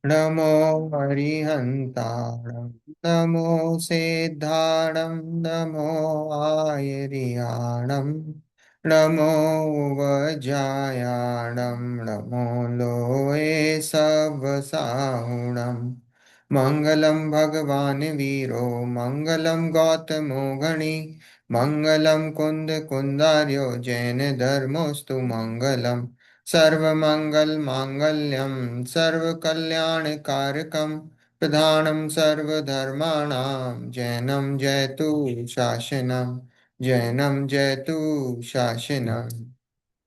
नमो हरिहन्ताणं नमो सिद्धाणं नमो आयर्याणं नमो वज्रायाणं नमो लोये सवसाहुणं मङ्गलं भगवान् वीरो मङ्गलं गौतमो गणि मङ्गलं कुन्दकुन्दार्यो जैनधर्मोऽस्तु मङ्गलम् सर्वमङ्गलमाङ्गल्यं सर्वकल्याणकारकं प्रधानं सर्वधर्माणां जैनं जयतु शासनं जैनं जयतु शासनं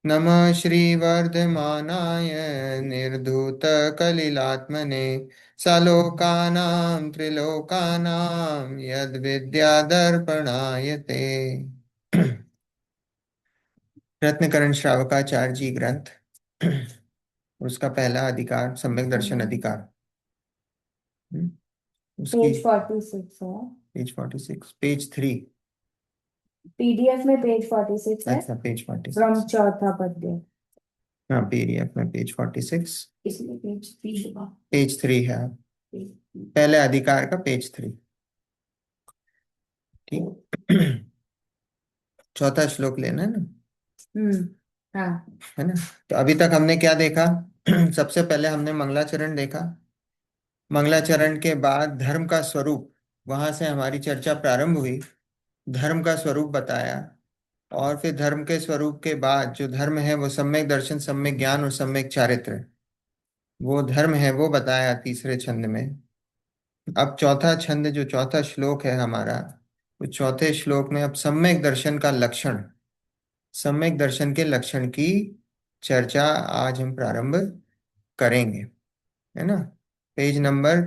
नमः श्रीवर्धमानाय निर्धूतकलिलात्मने सलोकानां त्रिलोकानां यद्विद्यादर्पणाय ते रत्नकरण श्रावकाचार्य जी ग्रंथ उसका पहला अधिकार सम्यक दर्शन अधिकार। हम्म, उसकी पेज 46 है। Page 46 page 3। पीडीएफ में पेज 46 है। अच्छा पेज फ्रॉम 46। चौथा पद्य। हाँ पीडीएफ में पेज 46 इसलिए पेज 3 होगा। पेज 3 है। पेज 3। पहले अधिकार का पेज 3। ठीक। चौथा श्लोक लेना है ना। हम्म। हाँ। है ना। तो अभी तक हमने क्या देखा। सबसे पहले हमने मंगलाचरण देखा। मंगलाचरण के बाद धर्म का स्वरूप, वहां से हमारी चर्चा प्रारंभ हुई। धर्म का स्वरूप बताया और फिर धर्म के स्वरूप के बाद जो धर्म है वो सम्यक दर्शन, सम्यक ज्ञान और सम्यक चारित्र, वो धर्म है वो बताया तीसरे छंद में। अब चौथा छंद जो चौथा श्लोक है हमारा, उस चौथे श्लोक में अब सम्यक दर्शन का लक्षण, सम्यक दर्शन के लक्षण की चर्चा आज हम प्रारंभ करेंगे। है ना। पेज नंबर,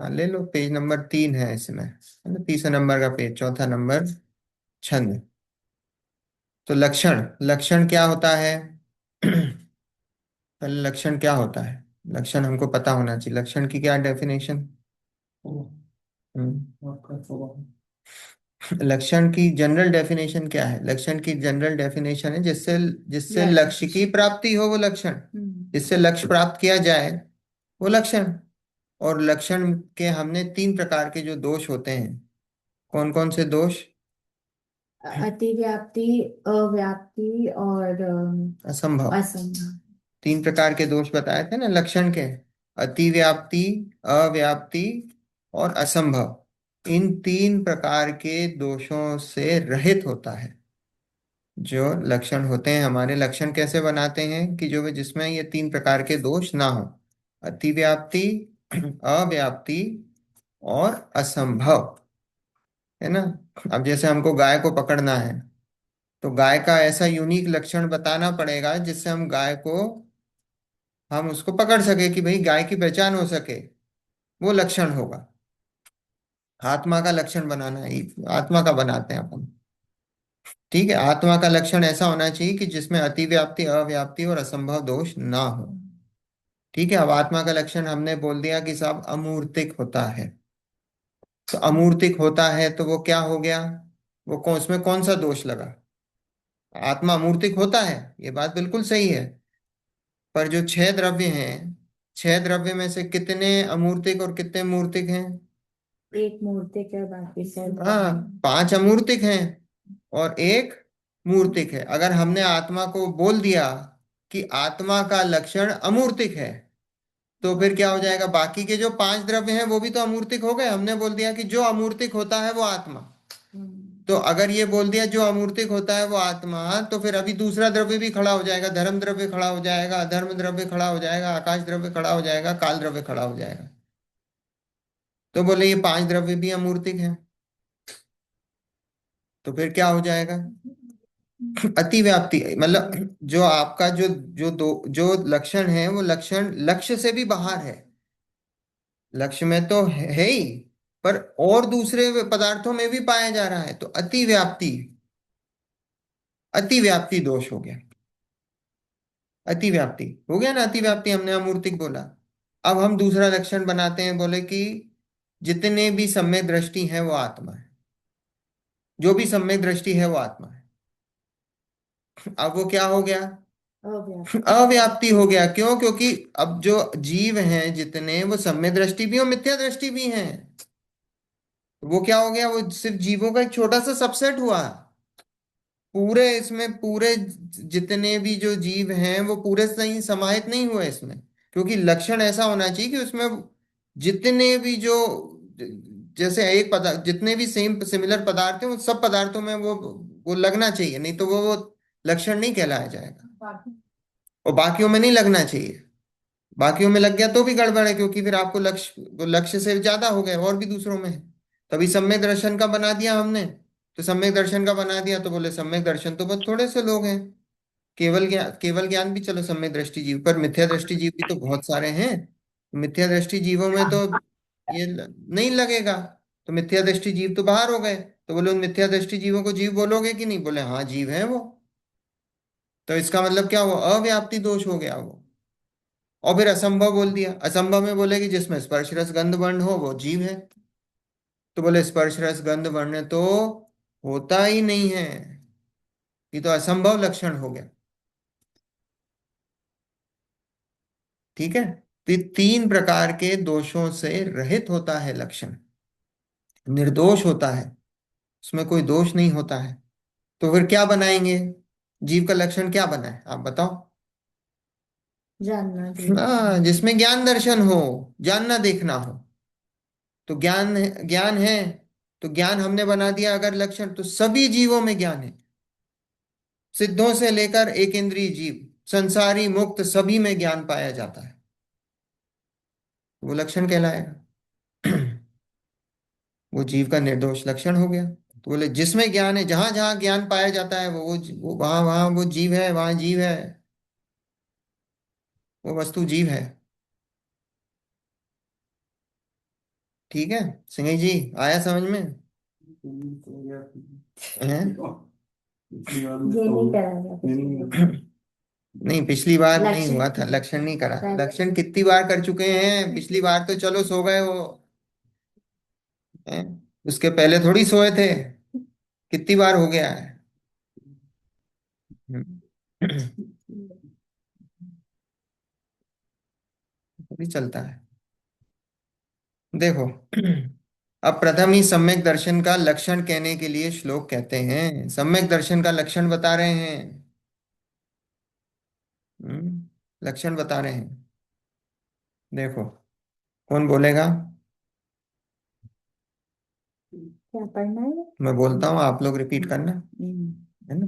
ले लो, पेज नंबर 3 है इसमें, है ना, तीसरा नंबर का पेज, चौथा नंबर छंद। तो लक्षण, लक्षण क्या होता है। पहले लक्षण क्या होता है, लक्षण हमको पता होना चाहिए, लक्षण की क्या डेफिनेशन। लक्षण की जनरल डेफिनेशन क्या है, लक्षण की जनरल डेफिनेशन है जिससे जिससे लक्ष्य की प्राप्ति हो वो लक्षण, जिससे लक्ष्य प्राप्त किया जाए वो लक्षण। और लक्षण के हमने 3 प्रकार के जो दोष होते हैं, कौन कौन से दोष। अतिव्याप्ति, अव्याप्ति और असंभव। असंभव। 3 प्रकार के दोष बताए थे ना लक्षण के। अतिव्याप्ति, अव्याप्ति और असंभव। इन 3 प्रकार के दोषों से रहित होता है जो लक्षण होते हैं। हमारे लक्षण कैसे बनाते हैं कि जो जिसमें ये 3 प्रकार के दोष ना हो, अतिव्याप्ति, अव्याप्ति और असंभव। है ना। अब जैसे हमको गाय को पकड़ना है तो गाय का ऐसा यूनिक लक्षण बताना पड़ेगा जिससे हम उसको पकड़ सके, कि भाई गाय की पहचान हो सके, वो लक्षण होगा। आत्मा का लक्षण बनाना है, आत्मा का बनाते हैं अपन। ठीक है, आत्मा का लक्षण ऐसा होना चाहिए कि जिसमें अतिव्याप्ति, अव्याप्ति और असंभव दोष ना हो। ठीक है, अब आत्मा का लक्षण हमने बोल दिया कि साहब अमूर्तिक होता है। तो अमूर्तिक होता है तो वो क्या हो गया, वो कौन, उसमें कौन सा दोष लगा। आत्मा अमूर्तिक होता है, ये बात बिल्कुल सही है। पर जो 6 द्रव्य हैं, 6 द्रव्य में से कितने अमूर्तिक और कितने मूर्तिक हैं। एक मूर्तिक है, बाकी सब। हाँ, 5 अमूर्तिक हैं और एक मूर्तिक है। अगर हमने आत्मा को बोल दिया कि आत्मा का लक्षण अमूर्तिक है, तो फिर क्या हो जाएगा, बाकी के जो 5 द्रव्य हैं वो भी तो अमूर्तिक हो गए। हमने बोल दिया कि जो अमूर्तिक होता है वो आत्मा। तो अगर ये बोल दिया जो अमूर्तिक होता है वो आत्मा, तो फिर अभी दूसरा द्रव्य भी खड़ा हो जाएगा, धर्म द्रव्य खड़ा हो जाएगा, अधर्म द्रव्य खड़ा हो जाएगा, आकाश द्रव्य खड़ा हो जाएगा, काल द्रव्य खड़ा हो जाएगा। तो बोले ये 5 द्रव्य भी अमूर्तिक हैं, तो फिर क्या हो जाएगा। अतिव्याप्ति मतलब जो आपका जो लक्षण है वो लक्षण लक्ष्य से भी बाहर है। लक्ष्य में तो है ही, पर और दूसरे पदार्थों में भी पाया जा रहा है, तो अतिव्याप्ति, अतिव्याप्ति दोष हो गया। अतिव्याप्ति हो गया ना, अतिव्याप्ति हमने अमूर्तिक बोला। अब हम दूसरा लक्षण बनाते हैं, बोले कि जितने भी सम्यक दृष्टि है वो आत्मा है, जो भी सम्यक दृष्टि है वो आत्मा है। अब वो क्या हो गया, अव्याप्ति। अव्याप्ति हो गया। क्यों? क्योंकि अब जो जीव हैं जितने, वो सम्यक दृष्टि भी और मिथ्या दृष्टि भी हैं। वो क्या हो गया? वो सिर्फ जीवों का एक छोटा सा सबसेट हुआ। पूरे इसमें पूरे जितने भी जो जीव हैं वो पूरे सही समाहित नहीं हुए इसमें। क्योंकि लक्षण ऐसा होना चाहिए कि उसमें जितने भी जो, जैसे एक पदार्थ, जितने भी सेम सिमिलर पदार्थ हैं, उन सब पदार्थों में वो लगना चाहिए, नहीं तो वो लक्षण नहीं कहलाया जाएगा। और बाकियों में नहीं लगना चाहिए। बाकियों में लग गया तो भी गड़बड़ है, क्योंकि फिर आपको लक्ष्य, वो लक्ष्य से ज्यादा हो गए और भी दूसरों में है। तभी सम्यक दर्शन का बना दिया हमने। तो सम्यक दर्शन का बना दिया तो बोले सम्यक दर्शन तो बहुत थोड़े से लोग हैं। केवल ज्ञान भी चलो सम्यक दृष्टि जीव, पर मिथ्या दृष्टि जीव भी तो बहुत सारे हैं। मिथ्या दृष्टि जीवों में तो ये नहीं लगेगा। तो मिथ्या दृष्टि जीव तो बाहर हो गए। तो बोले उन मिथ्या दृष्टि जीवों को जीव बोलोगे कि नहीं? बोले हाँ जीव है वो। तो इसका मतलब क्या हुआ? अव्याप्ति दोष हो गया वो। और फिर असंभव बोल दिया। असंभव में बोले कि जिसमें स्पर्श रस गंध वर्ण हो वो जीव है। तो बोले स्पर्श रस गंध वर्ण तो होता ही नहीं है। ये तो असंभव लक्षण हो गया। ठीक है। तो ये तीन प्रकार के दोषों से रहित होता है लक्षण। निर्दोष होता है। उसमें कोई दोष नहीं होता है। तो फिर क्या बनाएंगे? जीव का लक्षण क्या बना है आप बताओ? जानना देखना। हाँ, जिसमें ज्ञान दर्शन हो, जानना देखना हो। तो ज्ञान है। तो ज्ञान हमने बना दिया अगर लक्षण, तो सभी जीवों में ज्ञान है। सिद्धों से लेकर एक इंद्रिय जीव, संसारी मुक्त, सभी में ज्ञान पाया जाता है। वो लक्षण कहलाएगा। वो जीव का निर्दोष लक्षण हो गया। तो बोले जिसमें ज्ञान है, जहां जहां ज्ञान पाया जाता है वो वहां वहां वो जीव है, वहां जीव है। वो वस्तु जीव है। ठीक है। सिंह जी, आया समझ में? हैं? ये नहीं कराया पिछली बार। नहीं, पिछली बार नहीं लक्षण। हुआ था, लक्षण नहीं करा। पहले। लक्षण कितनी बार कर चुके हैं? पिछली बार तो चलो सो गए वो। हैं? उसके पहले थोड़ी सोए थे। कितनी बार हो गया है। हम्म। भी चलता है। देखो, अब प्रथम ही सम्यक दर्शन का लक्षण कहने के लिए श्लोक कहते हैं, सम्यक दर्शन का लक्षण बता रहे हैं। लक्षण बता रहे हैं। देखो, कौन बोलेगा? क्या पढ़ना है? मैं बोलता हूँ, आप लोग रिपीट करना। हम्म। है ना?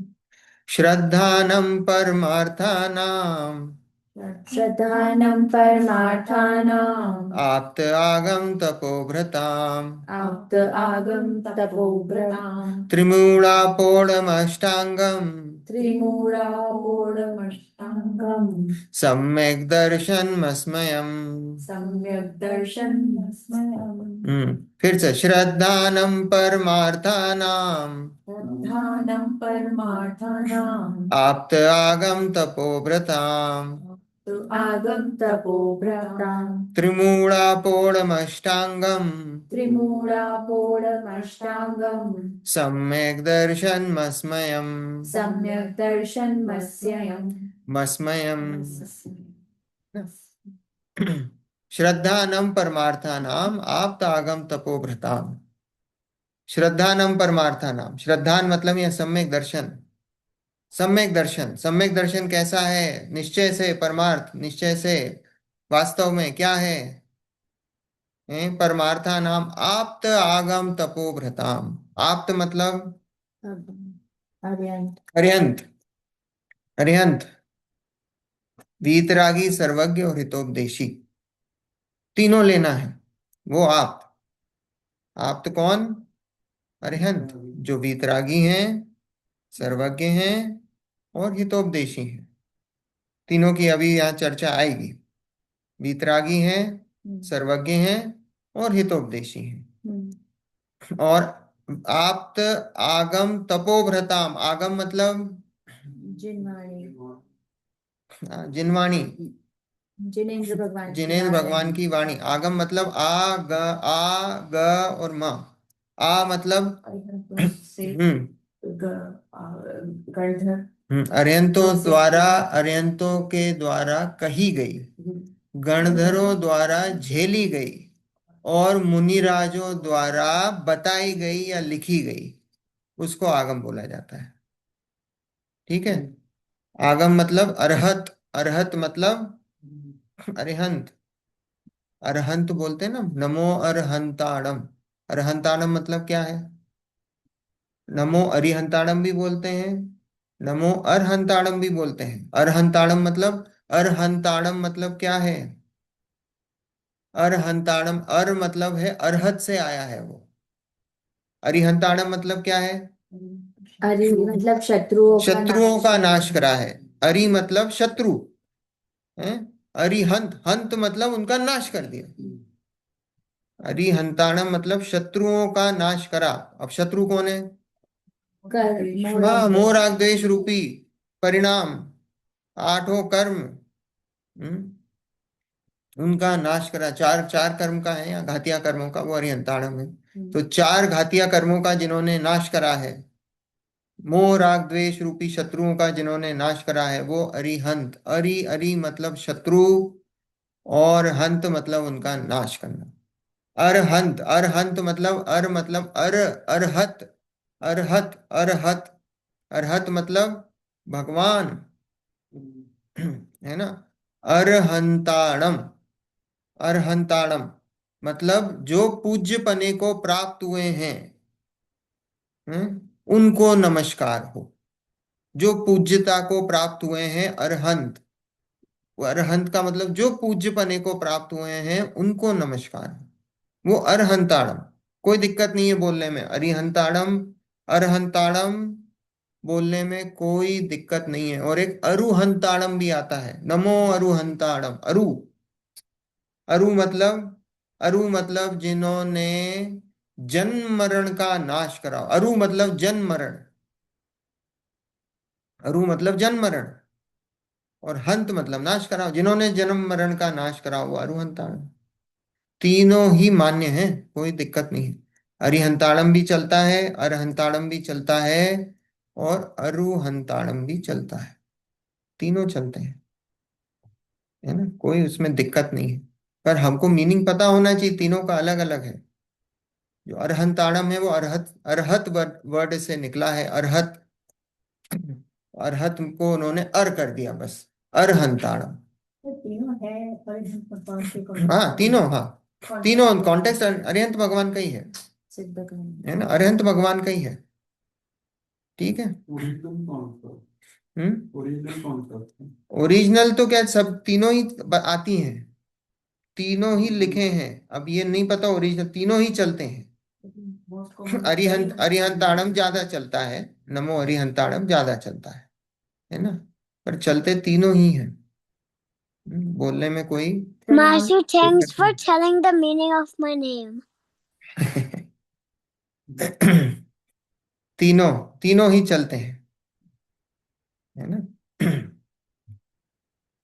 श्रद्धानम परमार्थानाम श्रद्धानं परमार्थानां आप्त आगम तपोभृताम आप्त आगम तपोव्रतां त्रिमूढ़ापोढ़मष्टांगम त्रिमूढापूर्णमष्टाङ्गम् सम्यक् दर्शनमस्मयम्। सम्यक् दर्शनमस्मयम्। फिर से श्रद्धानम परमार्थानाम श्रद्धानं परमार्थानां आप्त आगम तपोव्रताम आगम तपोव्रतां त्रिमूढ़ापोढ़मष्टांगम त्रिमूढापूर्णमष्टाङ्गम् सम्यक् दर्शनमस्मयम्। सम्यक् दर्शनमस्ययम्। मस्मयम्। श्रद्धानम परमार्थानाम आप्त आगम तपोभृताम। श्रद्धानम परमार्थानाम, श्रद्धान मतलब यह सम्यक दर्शन। सम्यक दर्शन, सम्यक दर्शन कैसा है? निश्चय से, परमार्थ निश्चय से। वास्तव में क्या है? परमार्था नाम आप्त आगम तपोभृताम। आप्त मतलब अरिहंत। अरिहंत। अरिहंत, वीतरागी, सर्वज्ञ और हितोपदेशी, तीनों लेना है। वो आप। आप्त कौन? अरिहंत, जो वीतरागी हैं, सर्वज्ञ हैं और हितोपदेशी हैं। तीनों की अभी यहाँ चर्चा आएगी। वीतरागी हैं, सर्वज्ञ हैं और हितोपदेशी हैं। और आप्त आगम तपोभृताम, आगम मतलब जिनवाणी। जिनवाणी, जिनेंद्र भगवान की जिनेन्द्र वाणी। भगवान की वाणी। आगम मतलब आ ग और म। आ मतलब से हम्म। गंधर्व। अरिहंतों द्वारा, अरिहंतों के द्वारा कही गई, गणधरों द्वारा झेली गई और मुनिराजों द्वारा बताई गई या लिखी गई, उसको आगम बोला जाता है। ठीक है। आगम मतलब अरहत, अरहत मतलब अरिहंत, अरहंत बोलते हैं ना, नमो अरहंताणम। अरहंताणम मतलब क्या है? नमो अरिहंताणम भी बोलते हैं, नमो अरहंताणम भी बोलते हैं। अरहंताणम मतलब, अरहंताणम मतलब क्या है? अरहंताणम, अर मतलब है अरहत से आया है वो। अरिहंताणम मतलब क्या है? अरे मतलब शत्रुओं का शत्रुओं नाश का करना। नाश करा है। अरि मतलब शत्रु है, अरिहंत, हंत मतलब उनका नाश कर दिया। अरिहंताणम मतलब शत्रुओं का नाश करा। अब शत्रु कौन है? कर हाँ, मोराग। मोह राग द्वेष रूपी परिणाम, आठों कर्म। हम्म, उनका नाश करा। चार चार कर्म का है या घातिया कर्मों का, वो अरिहंताणम है। तो चार घातिया कर्मों का जिन्होंने नाश करा है, मोह राग द्वेष रूपी शत्रुओं का जिन्होंने नाश करा है, वो अरिहंत। अरि अरि मतलब शत्रु, और हंत मतलब उनका नाश करना। अरहंत, अरहंत मतलब, अर मतलब अर, अरहत, अरहत, अरहत, अरहत मतलब भगवान, है ना। अरहंताणम, अरहंताणम मतलब जो पूज्य पने को प्राप्त हुए हैं, उनको नमस्कार हो। जो पूज्यता को प्राप्त हुए हैं, अरहंत। वो अरहंत का मतलब जो पूज्य पने को प्राप्त हुए हैं उनको नमस्कार हो। वो अरहंताणम। कोई दिक्कत नहीं है बोलने में, अरिहंताणम, अरहंताणम बोलने में कोई दिक्कत नहीं है। और एक अरुहंताणम भी आता है, नमो अरुहंताणम। अरु, अरु मतलब, अरु मतलब जिन्होंने जन्म मरण का नाश करा। अरु मतलब जन्म मरण, अरु मतलब जन्म मरण, और हंत मतलब नाश कराओ। जिन्होंने जन्म मरण का नाश करा वो अरुहंताणम। तीनों ही मान्य है, कोई दिक्कत नहीं है। अरिहंताणम भी चलता है, अरहंताणम भी चलता है, और अरुहंताणम भी चलता है। तीनों चलते हैं, है ना, कोई उसमें दिक्कत नहीं है। पर हमको मीनिंग पता होना चाहिए, तीनों का अलग अलग है। जो अरहंताणम है वो अरहत, अरहत वर्ड वर्ड से निकला है, अरहत। अरहत को उन्होंने अर कर दिया बस, अरहंताणम। तो तीनों है और इस भगवान के हाँ तीनों, हाँ तीनों कॉन्टेक्स्ट अरिहंत भगवान का ही है। सिद्ध है ना, करना। अरिहंत भगवान का ही है। ठीक है। ओरिजिनल कौन सा? हम्म। ओरिजिनल कौन सा था? ओरिजिनल तो क्या, सब तीनों ही आती हैं, तीनों ही लिखे हैं। अब ये नहीं पता, ओरिजिनल तीनों ही चलते हैं। मोस्ट कॉमन अरिहंत, अरिहंताणम ज्यादा चलता है, नमो अरिहंताणम ज्यादा चलता है ना। पर चलते तीनों ही हैं। बोलने में कोई Marcy, thanks दिक्कत for telling the meaning of my name. नहीं। तीनों, तीनों ही चलते हैं, है ना।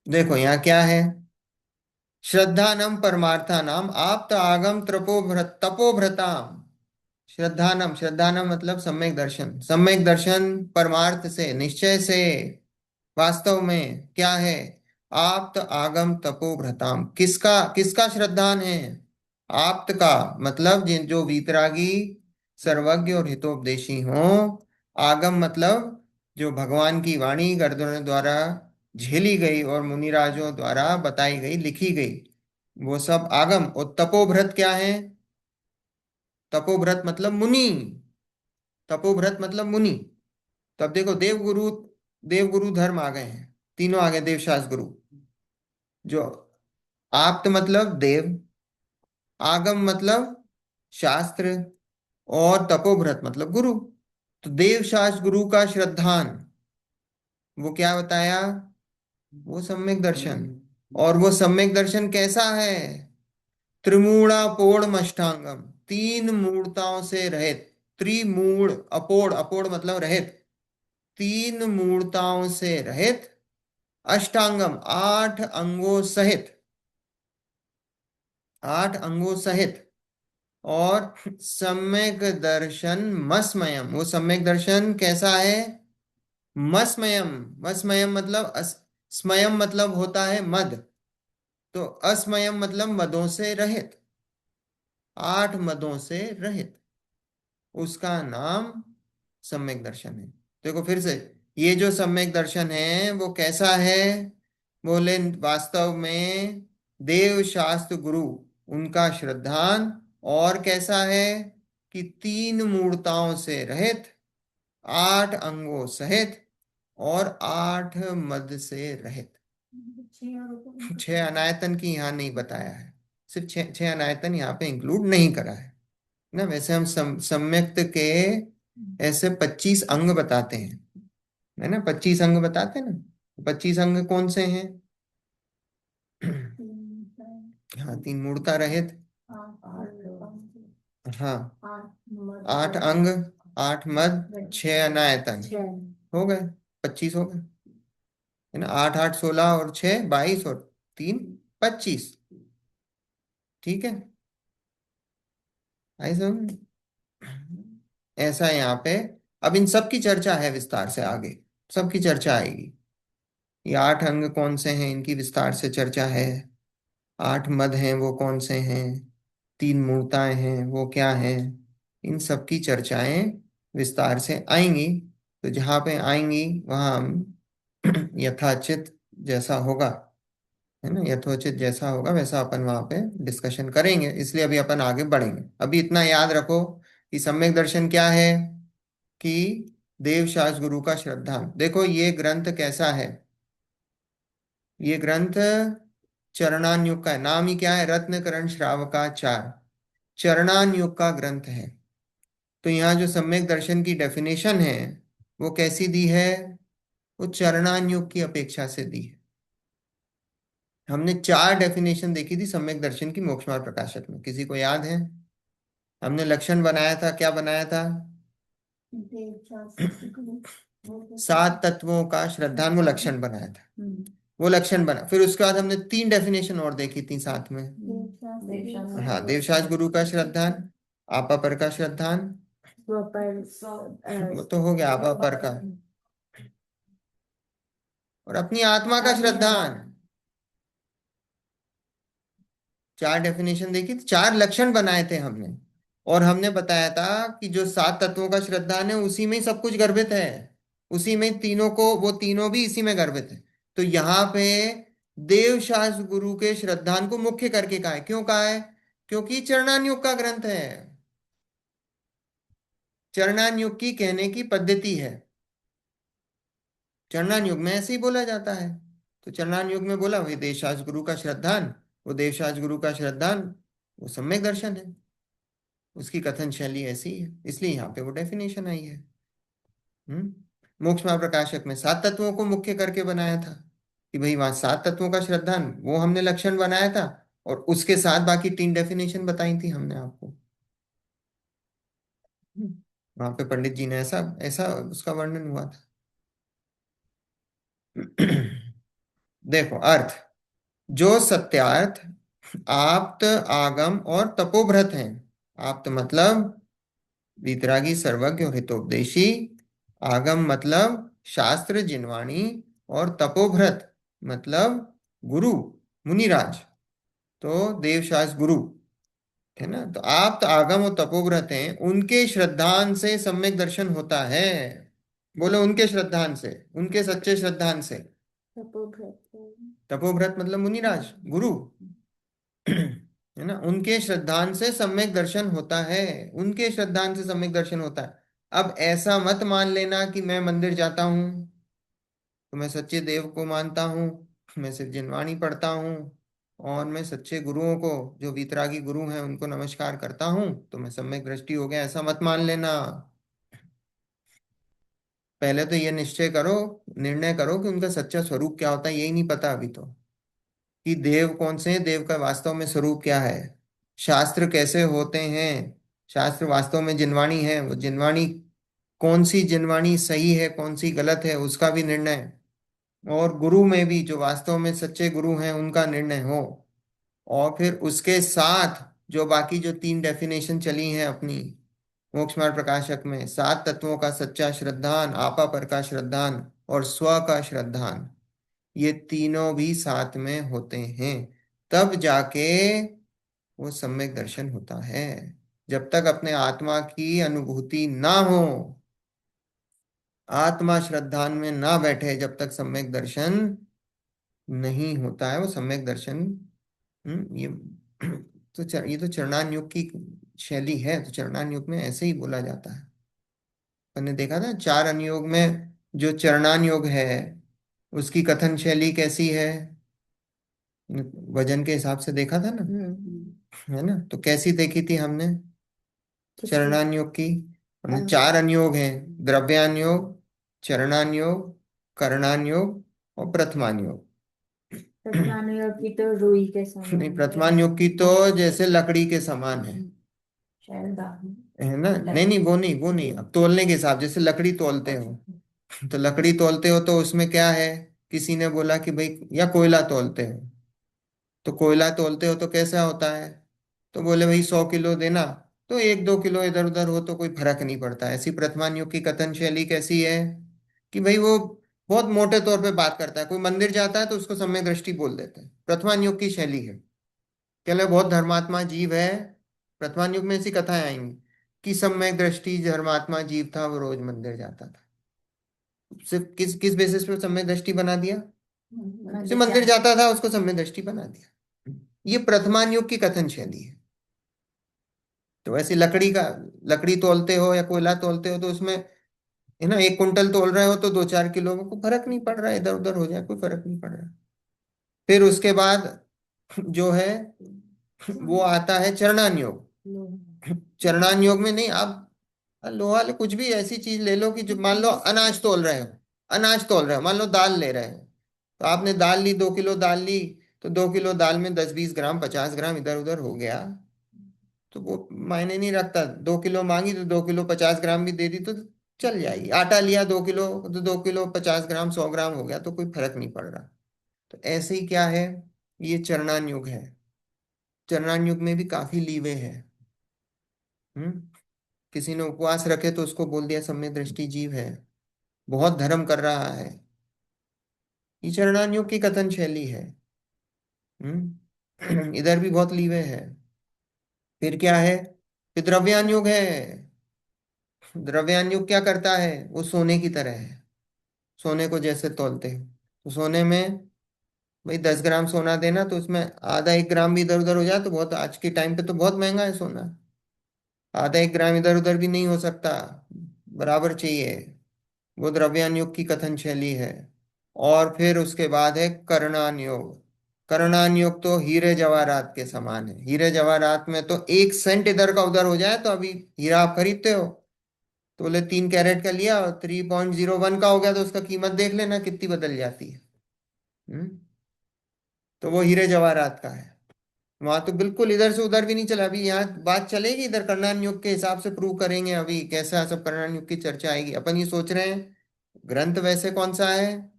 देखो यहाँ क्या है, श्रद्धानम परमार्थानाम आप्त आगम तपोभ्रताम। श्रद्धानम, श्रद्धानम मतलब सम्यक दर्शन, सम्यक दर्शन परमार्थ से, निश्चय से, वास्तव में क्या है? आप्त आगम तपोभ्रताम। किसका, किसका श्रद्धान है? आप्त का मतलब जिन, जो वीतरागी, सर्वज्ञ और हितोपदेशी हो। आगम मतलब जो भगवान की वाणी गर्दनों द्वारा झेली गई और मुनिराजों द्वारा बताई गई, लिखी गई, वो सब आगम। और तपोभ्रत क्या है? तपोभ्रत मतलब मुनि, तपोभ्रत मतलब मुनि। तब देखो देवगुरु, देवगुरु धर्म आ गए हैं, तीनों आ गए देवशास्त्र गुरु। जो आप्त मतलब देव, आगम मतलब शास्त्र, और तपोभ्रत मतलब गुरु। तो देव शास्त्र गुरु का श्रद्धान, वो क्या बताया? वो सम्यक दर्शन। और वो सम्यक दर्शन कैसा है? त्रिमूढ़ापोढ़ अष्टांगम, तीन मूढ़ताओं से रहित। त्रिमूढ़, अपोढ़, अपोढ़ मतलब रहित, तीन मूढ़ताओं से रहित, अष्टांगम आठ अंगों सहित, आठ अंगों सहित, और सम्यक दर्शन मस्मयम। वो सम्यक दर्शन कैसा है? मस्मयम, मस्मयम मतलब स्मयम मतलब होता है मद, तो अस्मयम मतलब मदों से रहित, 8 मदों से रहित, उसका नाम सम्यक दर्शन है। देखो फिर से, ये जो सम्यक दर्शन है वो कैसा है? बोले वास्तव में देव शास्त्र गुरु उनका श्रद्धान, और कैसा है कि 3 मूर्ताओं से रहित, 8 अंगों सहित, और 8 मद से रहित। 6 अनायतन की यहाँ नहीं बताया है, सिर्फ 6 अनायतन यहाँ पे इंक्लूड नहीं करा है ना। वैसे हम सम्यक्त के ऐसे 25 अंग बताते हैं, है ना, 25 अंग बताते हैं ना। 25 अंग कौन से हैं? हाँ, 3 मूर्ता रहित, हाँ, 8 अंग, 8 मद, 6 अनायतन, हो गए 25 हो गए, है ना। 8 8 16 और 6 22 और 3 25। ठीक है, आई समझ? ऐसा है यहाँ पे। अब इन सब की चर्चा है विस्तार से आगे, सबकी चर्चा आएगी। ये 8 अंग कौन से हैं इनकी विस्तार से चर्चा है, 8 मद हैं वो कौन से हैं, 3 मूर्ताएं हैं वो क्या हैं, इन सब की चर्चाएं विस्तार से आएंगी। तो जहाँ पे आएंगी वहाँ हम यथाचित जैसा होगा, है ना, यथोचित जैसा होगा वैसा अपन वहाँ पे डिस्कशन करेंगे। इसलिए अभी अपन आगे बढ़ेंगे। अभी इतना याद रखो कि सम्यक दर्शन क्या है, कि देवशास गुरु का श्रद्धा। देखो ये ग्रंथ कैसा है, ये ग्रंथ चरणान युग का है। नाम ही क्या है? रत्नकरण श्रावकाचार, चरणान युग का ग्रंथ है। तो यहाँ जो सम्यक दर्शन की डेफिनेशन है वो कैसी दी है? वो चरणान युग की अपेक्षा से दी है। हमने 4 डेफिनेशन देखी थी सम्यक दर्शन की मोक्ष मार्ग प्रकाशक में, किसी को याद है? हमने लक्षण बनाया था, क्या बनाया था? 7 तत्वों का श्रद्धान, वो लक्षण बनाया था, वो लक्षण बना। फिर उसके बाद हमने 3 डेफिनेशन और देखी थी साथ में। हाँ, देवशास गुरु का श्रद्धान, आपा पर का श्रद्धान, वो तो हो गया आपा पर का, और अपनी आत्मा का श्रद्धान। 4 डेफिनेशन देखी थी, 4 लक्षण बनाए थे हमने, और हमने बताया था कि जो 7 तत्वों का श्रद्धान है उसी में ही सब कुछ गर्भित है, उसी में तीनों को, वो तीनों भी इसी में गर्भित है। तो यहाँ पे देवशास गुरु के श्रद्धान को मुख्य करके कहा है। क्यों कहा है? क्योंकि चरणान युग का ग्रंथ है, चरणान युग की कहने की पद्धति है, चरणान युग में ऐसे ही बोला जाता है। तो चरणान युग में बोला वही देवशास गुरु का श्रद्धान, वो देवशास गुरु का श्रद्धान वो सम्यक दर्शन है, उसकी कथन शैली ऐसी है, इसलिए यहाँ पे वो डेफिनेशन आई है। मोक्ष मार्ग प्रकाशक में 7 तत्वों को मुख्य करके बनाया था कि भाई वहां 7 तत्वों का श्रद्धान वो हमने लक्षण बनाया था, और उसके साथ बाकी 3 डेफिनेशन बताई थी हमने आपको। वहां पे पंडित जी ने ऐसा ऐसा उसका वर्णन हुआ था। देखो अर्थ, जो सत्यार्थ आप्त आगम और तपोभ्रत हैं। आप्त मतलब वीतरागी सर्वज्ञ और हितोपदेशी, आगम मतलब शास्त्र जिनवाणी, और तपोभ्रत मतलब गुरु मुनिराज, तो देवशास गुरु, है ना। तो आप तो आगम और तपोव्रत हैं, उनके श्रद्धान से सम्यक दर्शन होता है। बोलो उनके श्रद्धान से, उनके सच्चे श्रद्धान से। तपोव्रत मतलब मुनिराज गुरु, है ना, उनके श्रद्धान से सम्यक दर्शन होता है, उनके श्रद्धान से सम्यक दर्शन होता है। अब ऐसा मत मान लेना कि मैं मंदिर जाता हूं तो मैं सच्चे देव को मानता हूँ, मैं सिर्फ जिनवाणी पढ़ता हूँ, और मैं सच्चे गुरुओं को, जो वीतरागी गुरु हैं उनको नमस्कार करता हूँ तो मैं सम्यक दृष्टि हो गया, ऐसा मत मान लेना। पहले तो ये निश्चय करो, निर्णय करो कि उनका सच्चा स्वरूप क्या होता है, यही नहीं पता अभी तो, कि देव कौन से हैं, देव का वास्तव में स्वरूप क्या है, शास्त्र कैसे होते हैं, शास्त्र वास्तव में जिनवाणी है, वो जिनवाणी कौन सी जिनवाणी सही है कौन सी गलत है उसका भी निर्णय, और गुरु में भी जो वास्तव में सच्चे गुरु हैं उनका निर्णय हो। और फिर उसके साथ जो बाकी जो 3 डेफिनेशन चली हैं अपनी, मोक्ष मार्ग प्रकाशक में 7 तत्वों का सच्चा श्रद्धान, आपा पर का श्रद्धान और स्व का श्रद्धान, ये तीनों भी साथ में होते हैं, तब जाके वो सम्यक दर्शन होता है। जब तक अपने आत्मा की अनुभूति ना हो, आत्मा श्रद्धान में ना बैठे, जब तक सम्यक दर्शन नहीं होता है। वो सम्यक दर्शन ये ये तो चरणान योग की शैली है। तो चरणान योग में ऐसे ही बोला जाता है। मैंने देखा था 4 अनुयोग में जो चरणान योग है उसकी कथन शैली कैसी है, वजन के हिसाब से देखा था ना, है ना। तो कैसी देखी थी हमने किसकी? चरणान योग की? हमने हाँ। 4 अनुयोग हैं, द्रव्यान योग, चरणान योग, करणान योग और प्रथमान योग। प्रथमान योग की तो रुई के नहीं, समान प्रथमान योग की तो जैसे लकड़ी के समान है शायद दाहिनी। है ना। नहीं नहीं, वो नहीं, अब तोलने के हिसाब, जैसे लकड़ी तोलते हो, तो लकड़ी तोलते हो तो उसमें क्या है, किसी ने बोला कि भाई, या कोयला तोलते हो, तो कोयला तोलते हो तो कैसा होता है, तो बोले भाई 100 किलो देना, तो 1-2 किलो इधर उधर हो तो कोई फर्क नहीं पड़ता। ऐसी प्रथमान युग की कथन शैली कैसी है कि भाई वो बहुत मोटे तौर पे बात करता है। कोई मंदिर जाता है तो उसको सम्यक दृष्टि बोल देते हैं, प्रथमान युग की शैली है। क्या बहुत धर्मात्मा जीव है, प्रथमान युग में ऐसी कथाएं आएंगी कि सम्यक दृष्टि धर्मात्मा जीव था, वो रोज मंदिर जाता था। सिर्फ किस किस बेसिस पे सम्यक दृष्टि बना दिया, सिर्फ मंदिर जाता था उसको सम्यक दृष्टि बना दिया। ये प्रथमान युग की कथन शैली है। तो ऐसी लकड़ी तोलते हो या कोयला तोलते हो तो उसमें, है ना, 1 कुंटल तोल रहे हो तो 2-4 किलो में कोई फर्क नहीं पड़ रहा है, इधर उधर हो जाए कोई फर्क नहीं पड़ रहा है। फिर उसके बाद जो है वो आता है चरणान योग। चरणान योग में नहीं, आप लोहा ले कुछ भी ऐसी चीज ले लो कि जो, मान लो अनाज तोल रहे हो, मान लो दाल ले रहे हो, तो आपने दाल ली, 2 किलो दाल ली, तो 2 किलो दाल में 10-20 ग्राम 50 ग्राम इधर उधर हो गया, तो वो मायने नहीं रखता। 2 किलो मांगी तो 2 किलो 50 ग्राम भी दे दी तो चल जाएगी। आटा लिया 2 किलो, तो 2 किलो 50 ग्राम 100 ग्राम हो गया तो कोई फर्क नहीं पड़ रहा। तो ऐसे ही क्या है, ये चरणान युग है। चरणान युग में भी काफी लीवे है। हम्म किसी ने उपवास रखे तो उसको बोल दिया सम्यक दृष्टि जीव है, बहुत धर्म कर रहा है। ये चरणान युग की कथन शैली है। इधर भी बहुत लीवे है। फिर क्या है, फिर द्रव्यान युग है। द्रव्यान युग क्या करता है, वो सोने की तरह है। सोने को जैसे तौलते हैं, तो सोने में भाई 10 ग्राम सोना देना, तो उसमें आधा 1 ग्राम भी इधर उधर हो जाए तो बहुत, आज के टाइम पे तो बहुत महंगा है सोना, आधा 1 ग्राम इधर उधर भी नहीं हो सकता, बराबर चाहिए। वो द्रव्यान योग की कथन शैली है। और फिर उसके बाद है करणान योग। करणान योग तो हीरे जवाहरात के समान है। हीरे जवाहरात में तो 1 सेंट इधर का उधर हो जाए तो, अभी हीरा आप खरीदते हो तो बोले 3 कैरेट का लिया और 3.01 का हो गया, तो उसका कीमत देख लेना कितनी बदल जाती है। हम्म तो वो हीरे जवाहरात का है। वहां तो बिल्कुल इधर से उधर भी नहीं चला। अभी यहाँ बात चलेगी, इधर करणान युग के हिसाब से प्रूव करेंगे, अभी कैसा सब करणान युग की चर्चा आएगी। अपन ये सोच रहे हैं ग्रंथ वैसे कौन सा है,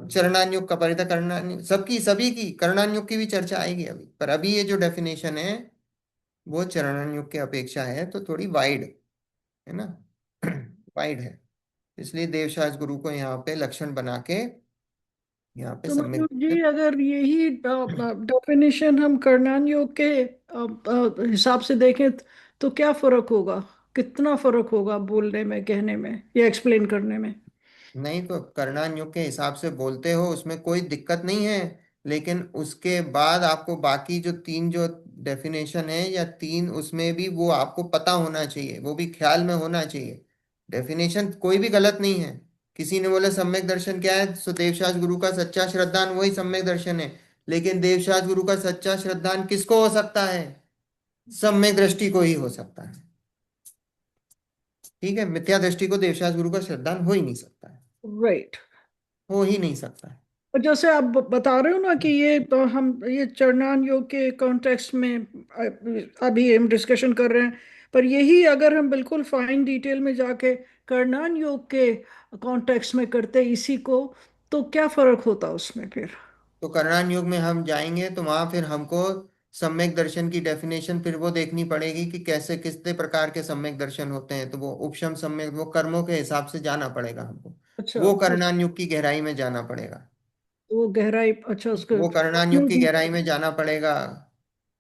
चरणान युग का, परिता करणान सबकी सभी की करणान युग की भी चर्चा आएगी अभी। पर अभी ये जो डेफिनेशन है वो चरणान युग के अपेक्षा है तो थोड़ी वाइड, है ना, वाइड है। इसलिए देवशास्त्र गुरु को यहाँ पे लक्षण बना के यहाँ पे तो सम्यक। मनोज जी, अगर यही डेफिनेशन हम करनान योग के हिसाब से देखें तो क्या फर्क होगा? कितना फर्क होगा बोलने में, कहने में या एक्सप्लेन करने में? नहीं, तो करणान युग के हिसाब से बोलते हो उसमें कोई दिक्कत नहीं है, लेकिन उसके बाद आपको बाकी जो 3 जो डेफिनेशन है या 3, उसमें भी वो आपको पता होना चाहिए, वो भी ख्याल में होना चाहिए। डेफिनेशन कोई भी गलत नहीं है। किसी ने बोला सम्यक दर्शन क्या है, सो देवशास्त्र गुरु का सच्चा श्रद्धान वही सम्यक दर्शन है। लेकिन देवशास्त्र गुरु का सच्चा श्रद्धान किसको हो सकता है, सम्यक दृष्टि को ही हो सकता है। ठीक है, मिथ्या दृष्टि को देवशास्त्र गुरु का श्रद्धान हो ही नहीं सकता है, राइट। हो ही नहीं सकता है। और जैसे आप बता रहे हो ना कि ये तो हम ये चरणान योग के कॉन्टेक्स्ट में अभी हम डिस्कशन कर रहे हैं, पर यही अगर हम बिल्कुल फाइन डिटेल में जाके करनान योग के कॉन्टेक्स्ट में करते इसी को, तो क्या फर्क होता उसमें फिर? तो करणान युग में हम जाएंगे तो वहां फिर हमको सम्यक दर्शन की डेफिनेशन फिर वो देखनी पड़ेगी कि कैसे कितने प्रकार के सम्यक दर्शन होते हैं, तो वो उपशम सम्यक, वो कर्मों के हिसाब से जाना पड़ेगा हमको। अच्छा, वो तो कर्णान की गहराई में जाना पड़ेगा। वो गहराई, अच्छा, उसके वो कर्णान की गहराई में जाना पड़ेगा।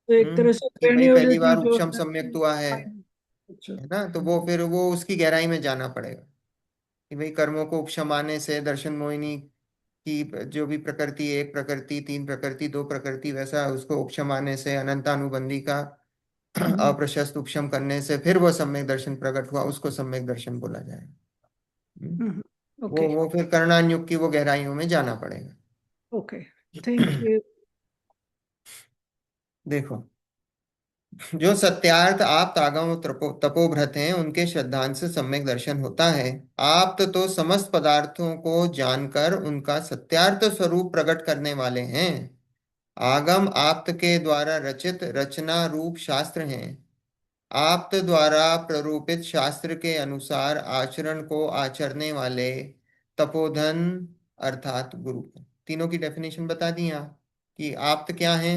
तो एक तरह से कि भाई पहली क्रेनियोलॉजी बार जो उपशम है। सम्यक हुआ अच्छा। है ना, तो वो फिर वो उसकी गहराई में जाना पड़ेगा कि भाई कर्मों को उपशम आने से दर्शन मोहिनी की जो भी प्रकृति, एक प्रकृति, तीन प्रकृति, दो प्रकृति, वैसा उसको उपशम आने से, अनंतानुबंधी का हम्म, अप्रशस्त उपशम करने से फिर वो सम्यक दर्शन प्रकट हुआ, उसको सम्यक दर्शन बोला जाएगा। हम्म, ओके। वो फिर कर्णान युग की वो गहराइयों में जाना पड़ेगा। Okay, thank you. देखो, जो सत्यार्थ आप तागम और तपोभ्रत हैं, उनके श्रद्धांश से सम्यक दर्शन होता है। आप तो समस्त पदार्थों को जानकर उनका सत्यार्थ स्वरूप प्रकट करने वाले हैं। आगम आप्त के द्वारा रचित रचना रूप शास्त्र हैं। आप्त द्वारा प्ररूपित शास्त्र के अनुसार आचरण को आचरने वाले तपोधन अर्थात गुरु। तीनों की डेफिनेशन बता दी आप कि आप्त क्या है।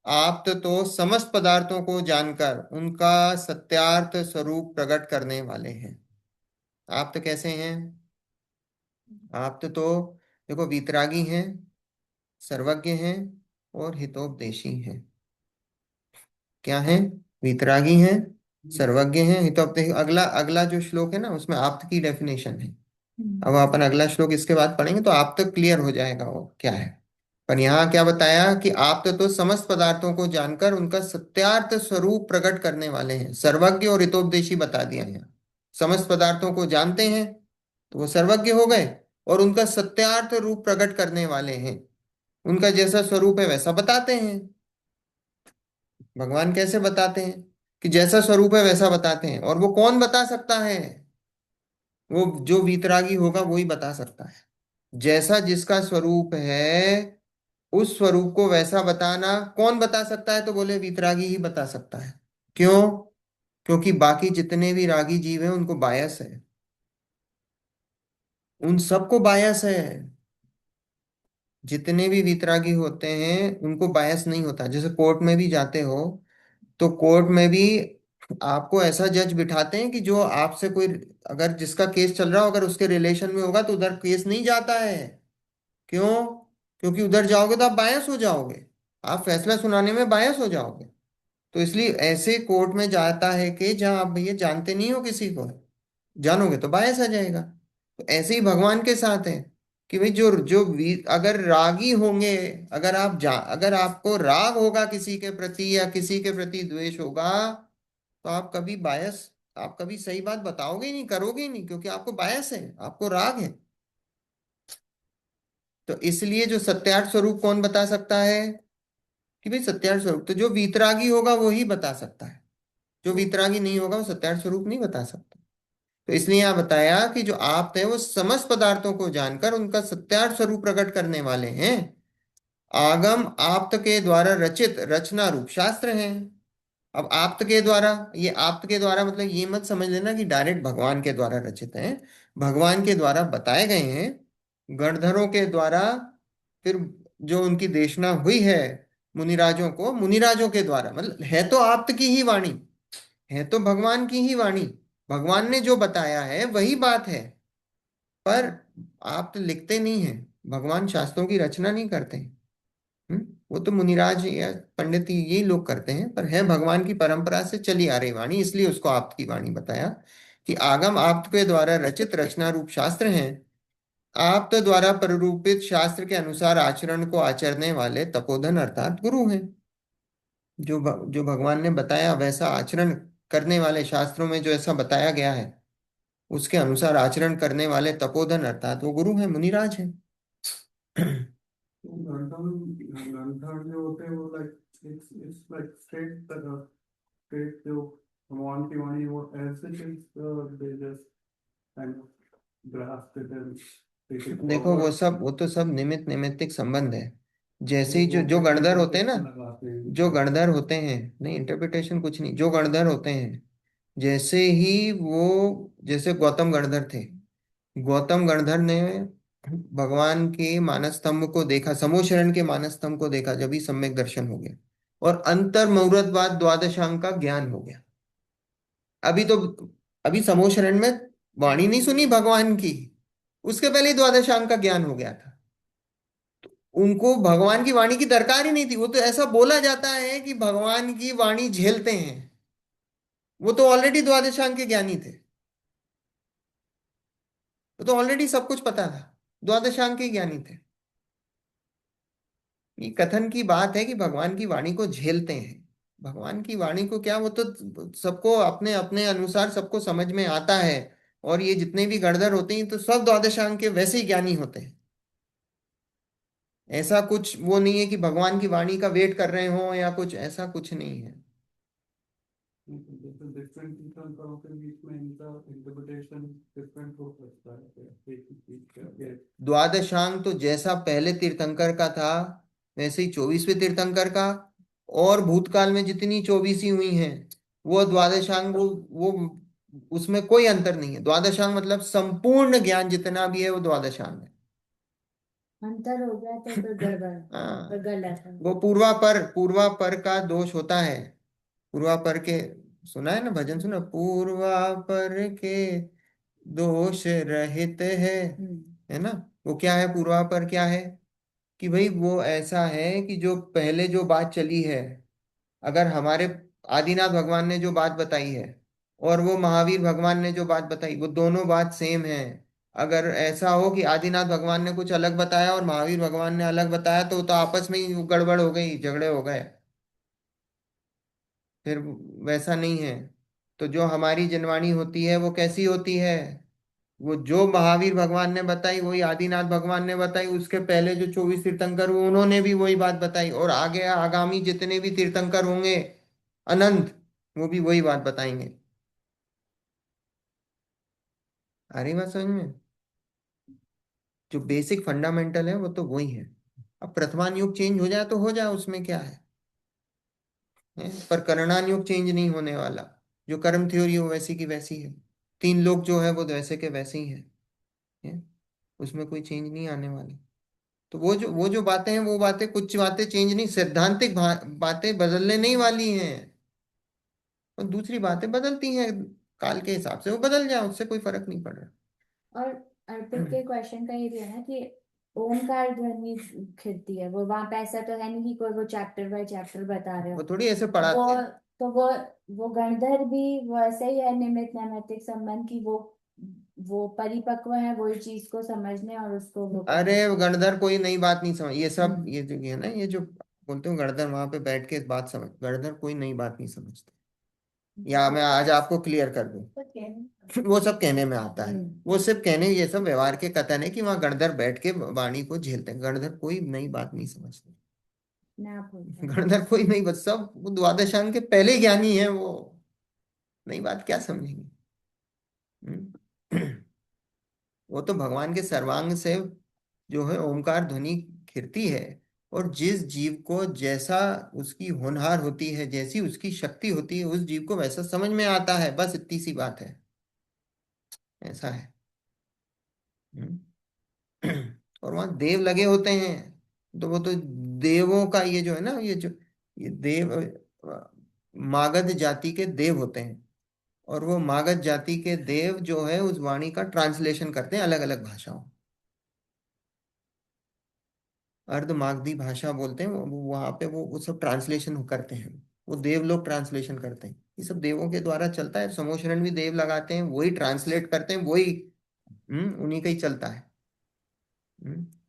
आप्त तो समस्त पदार्थों को जानकर उनका सत्यार्थ स्वरूप प्रकट करने वाले हैं। आप्त कैसे हैं? आप्त तो देखो वीतरागी हैं, सर्वज्ञ हैं और हितोपदेशी हैं। क्या है? वीतरागी हैं, सर्वज्ञ हैं, हितोपदेशी। अगला अगला जो श्लोक है ना, उसमें आप्त की डेफिनेशन है। अब अपन अगला श्लोक इसके बाद पढ़ेंगे तो आप तक क्लियर हो जाएगा वो क्या है। पर यहाँ क्या बताया कि आप तो समस्त पदार्थों को जानकर उनका सत्यार्थ स्वरूप प्रकट करने वाले हैं। सर्वज्ञ और हितोपदेशी बता दिया यहाँ। समस्त पदार्थों को जानते हैं तो वो सर्वज्ञ हो गए, और उनका सत्यार्थ रूप प्रकट करने वाले हैं। उनका जैसा स्वरूप है वैसा बताते हैं। भगवान कैसे बताते हैं? कि जैसा स्वरूप है वैसा बताते हैं। और वो कौन बता सकता है? वो जो वीतरागी होगा वो ही बता सकता है। जैसा जिसका स्वरूप है, उस स्वरूप को वैसा बताना कौन बता सकता है? तो बोले वीतरागी ही बता सकता है। क्यों? क्योंकि बाकी जितने भी रागी जीव हैं उनको बायस है, उन सबको बायस है। जितने भी वीतरागी होते हैं उनको बायस नहीं होता। जैसे कोर्ट में भी जाते हो तो कोर्ट में भी आपको ऐसा जज बिठाते हैं कि जो आपसे कोई, अगर जिसका केस चल रहा हो अगर उसके रिलेशन में होगा तो उधर केस नहीं जाता है। क्यों? क्योंकि उधर जाओगे तो आप बायस हो जाओगे, आप फैसला सुनाने में बायस हो जाओगे। तो इसलिए ऐसे कोर्ट में जाता है कि जहां आप भैया जानते नहीं हो किसी को, जानोगे तो बायस आ जाएगा। तो ऐसे ही भगवान के साथ है कि भाई जो जो अगर रागी होंगे, अगर आपको राग होगा किसी के प्रति या किसी के प्रति द्वेष होगा, तो आप कभी बायस, आप कभी सही बात बताओगे ही नहीं, करोगे ही नहीं, क्योंकि आपको बायस है, आपको राग है। तो इसलिए जो सत्यार्थ स्वरूप कौन बता सकता है? कि भाई सत्यार्थ स्वरूप तो जो वीतरागी होगा वो ही बता सकता है। जो वीतरागी नहीं होगा वो सत्यार्थ स्वरूप नहीं बता सकता। तो इसलिए यहाँ बताया कि जो आप है वो समस्त पदार्थों को जानकर उनका सत्यार्थ स्वरूप प्रकट करने वाले हैं। आगम आप्त के द्वारा रचित रचना रूप शास्त्र हैं। अब आप्त के द्वारा, ये आप्त के द्वारा मतलब ये मत समझ लेना कि डायरेक्ट भगवान के द्वारा रचित हैं। भगवान के द्वारा बताए गए हैं, गणधरों के द्वारा, फिर जो उनकी देशना हुई है मुनिराजों को, मुनिराजों के द्वारा, मतलब है तो आप्त की ही वाणी, है तो भगवान की ही वाणी। भगवान ने जो बताया है वही बात है। पर आप तो लिखते नहीं हैं, भगवान शास्त्रों की रचना नहीं करते हैं। वो तो मुनिराज या पंडित यही लोग करते हैं, पर है भगवान की परंपरा से चली आ रही वाणी, इसलिए उसको आप्त की वाणी बताया कि आगम आप्त के द्वारा रचित रचना रूप शास्त्र हैं। आप्त द्वारा प्ररूपित शास्त्र के अनुसार आचरण को आचरने वाले तपोधन अर्थात गुरु हैं। जो भगवान ने बताया वैसा आचरण करने वाले, शास्त्रों में जो ऐसा बताया गया है उसके अनुसार आचरण करने वाले तपोधन अर्थात वो गुरु हैं, मुनिराज हैं। तो गंधर्व जो होते हैं वो लाइक इट्स लाइक स्ट्रेट जो भगवान की वाणी वो ऐसे they just kind of grasp it and take it देखो फॉरवर्ड। वो तो सब निमित्तिक संबंध है। जैसे ही जो वो जो फिर गणधर होते हैं ना, इंटरप्रिटेशन लगाते हैं जो तो गणधर होते हैं, नहीं इंटरप्रिटेशन कुछ नहीं, जो गणधर होते हैं, जैसे ही वो, जैसे गौतम गणधर थे, गौतम गणधर ने भगवान के मानस स्तंभ को देखा, समूह शरण के मानस स्तंभ को देखा, जब ही सम्यक दर्शन हो गया। और अंतर मुहूर्तवाद द्वादशांग का ज्ञान हो गया। अभी तो अभी समोशरण में वाणी नहीं सुनी भगवान की, उसके पहले ही द्वादशांग का ज्ञान हो गया था। उनको भगवान की वाणी की दरकार ही नहीं थी। वो तो ऐसा बोला जाता है कि भगवान की वाणी झेलते हैं। वो तो ऑलरेडी द्वादशांग के ज्ञानी थे। वो तो ऑलरेडी सब कुछ पता था, द्वादशांग के ज्ञानी थे। ये कथन की बात है कि भगवान की वाणी को झेलते हैं। भगवान की वाणी को क्या, वो तो सबको अपने अपने अनुसार सबको समझ में आता है। और ये जितने भी गणधर होते हैं तो सब द्वादशांग के वैसे ही ज्ञानी होते हैं। ऐसा कुछ वो नहीं है कि भगवान की वाणी का वेट कर रहे हो या कुछ, ऐसा कुछ नहीं है। जैसे डिफरेंट तीर्थंकरों के बीच में इनका इंटरप्रिटेशन डिफरेंट हो सकता है, एक ही चीज का। द्वादशांग तो जैसा पहले तीर्थंकर का था वैसे ही 24वें तीर्थंकर का, और भूतकाल में जितनी 24 हुई हैं वो द्वादशांग, वो उसमें कोई अंतर नहीं है। द्वादशांग मतलब संपूर्ण ज्ञान जितना भी है वो द्वादशांग है। अंतर हो गया तो फिर गड़बड़, फिर हाँ, गलत है। वो पूर्वापर का दोष होता है। पूर्वापर के, सुना है ना भजन, सुना, पूर्वापर के दोष रहित है ना। वो क्या है, पूर्वापर क्या है कि भाई वो ऐसा है कि जो पहले जो बात चली है, अगर हमारे आदिनाथ भगवान ने जो बात बताई है और वो महावीर भगवान ने जो बात बताई, वो दोनों बात सेम है। अगर ऐसा हो कि आदिनाथ भगवान ने कुछ अलग बताया और महावीर भगवान ने अलग बताया, तो आपस में ही गड़बड़ हो गई, झगड़े हो गए। फिर वैसा नहीं है। तो जो हमारी जनवाणी होती है वो कैसी होती है, वो जो महावीर भगवान ने बताई वही आदिनाथ भगवान ने बताई। उसके पहले जो 24 तीर्थंकर हुए उन्होंने भी वही बात बताई, और आगे आगामी जितने भी तीर्थंकर होंगे अनंत, वो भी वही बात बताएंगे। आ रही बात समझ में? जो बेसिक फंडामेंटल है वो तो वही है। अब प्रथमान युग चेंज हो जाए तो हो जाए, उसमें क्या है? पर करणान युग चेंज नहीं होने वाला। जो कर्म थ्योरी हो वैसी की वैसी है। तीन लोग जो है वो वैसे के वैसे ही है? उसमें कोई चेंज नहीं आने वाली। तो वो जो बातें हैं, वो बातें, कुछ बातें चेंज नहीं, सैद्धांतिक बातें बदलने नहीं वाली हैं। और दूसरी बातें बदलती हैं काल के हिसाब से, वो बदल जाए, उससे कोई फर्क नहीं पड़ और अर्पित रहा। के क्वेश्चन का ये भी है ना कि ओमकार ध्वनि खिलती है, वो वहां पे ऐसा तो है नहीं कि कोई वो चैप्टर बाय चैप्टर बता रहे हो। वो थोड़ी ऐसे वो पढ़ाते हैं। तो वो गणधर भी वैसे ही है, निमित्त नैमित्तिक संबंध की वो परिपक्व है वही चीज को समझने और उसको वो अरे करने के लिए। गणधर कोई नई बात नहीं समझ, ये सब, हम्म। ये जो है ना, ये जो बोलते हो गणधर वहां पे बैठ के बात समझ, गणधर कोई नई बात नहीं समझते। या मैं आज आपको क्लियर कर दूं, वो सब कहने में आता है। वो सिर्फ कहने, ये सब व्यवहार के कथन है कि वहां गणधर बैठ के वाणी को झेलते हैं। गणधर कोई नई बात नहीं समझते। ना पूछो। गणधर कोई नहीं, बस सब वो द्वादशांग के पहले ज्ञानी है वो। नई बात क्या समझेंगे? हम्म? वो तो भगवान के सर्वांग से जो है ओमकार ध्वनि खिरती है। और जिस जीव को जैसा उसकी होनहार होती है, जैसी उसकी शक्ति होती है, उस जीव को वैसा समझ में आता है, बस इतनी सी बात है। ऐसा है। हम्म? और वहां देव लगे होते हैं। तो वो तो देवों का ये जो है ना, ये देव मागध जाति के देव होते हैं। और वो मागध जाति के देव जो है उस वाणी का ट्रांसलेशन करते हैं अलग अलग भाषाओं। अर्ध मागधी भाषा बोलते हैं वो, वहां पे वो सब ट्रांसलेशन करते हैं। वो देव लोग ट्रांसलेशन करते हैं। ये सब देवों के द्वारा चलता है। समोशरण भी देव लगाते हैं, वही ट्रांसलेट करते हैं, वही उन्हीं का ही चलता है।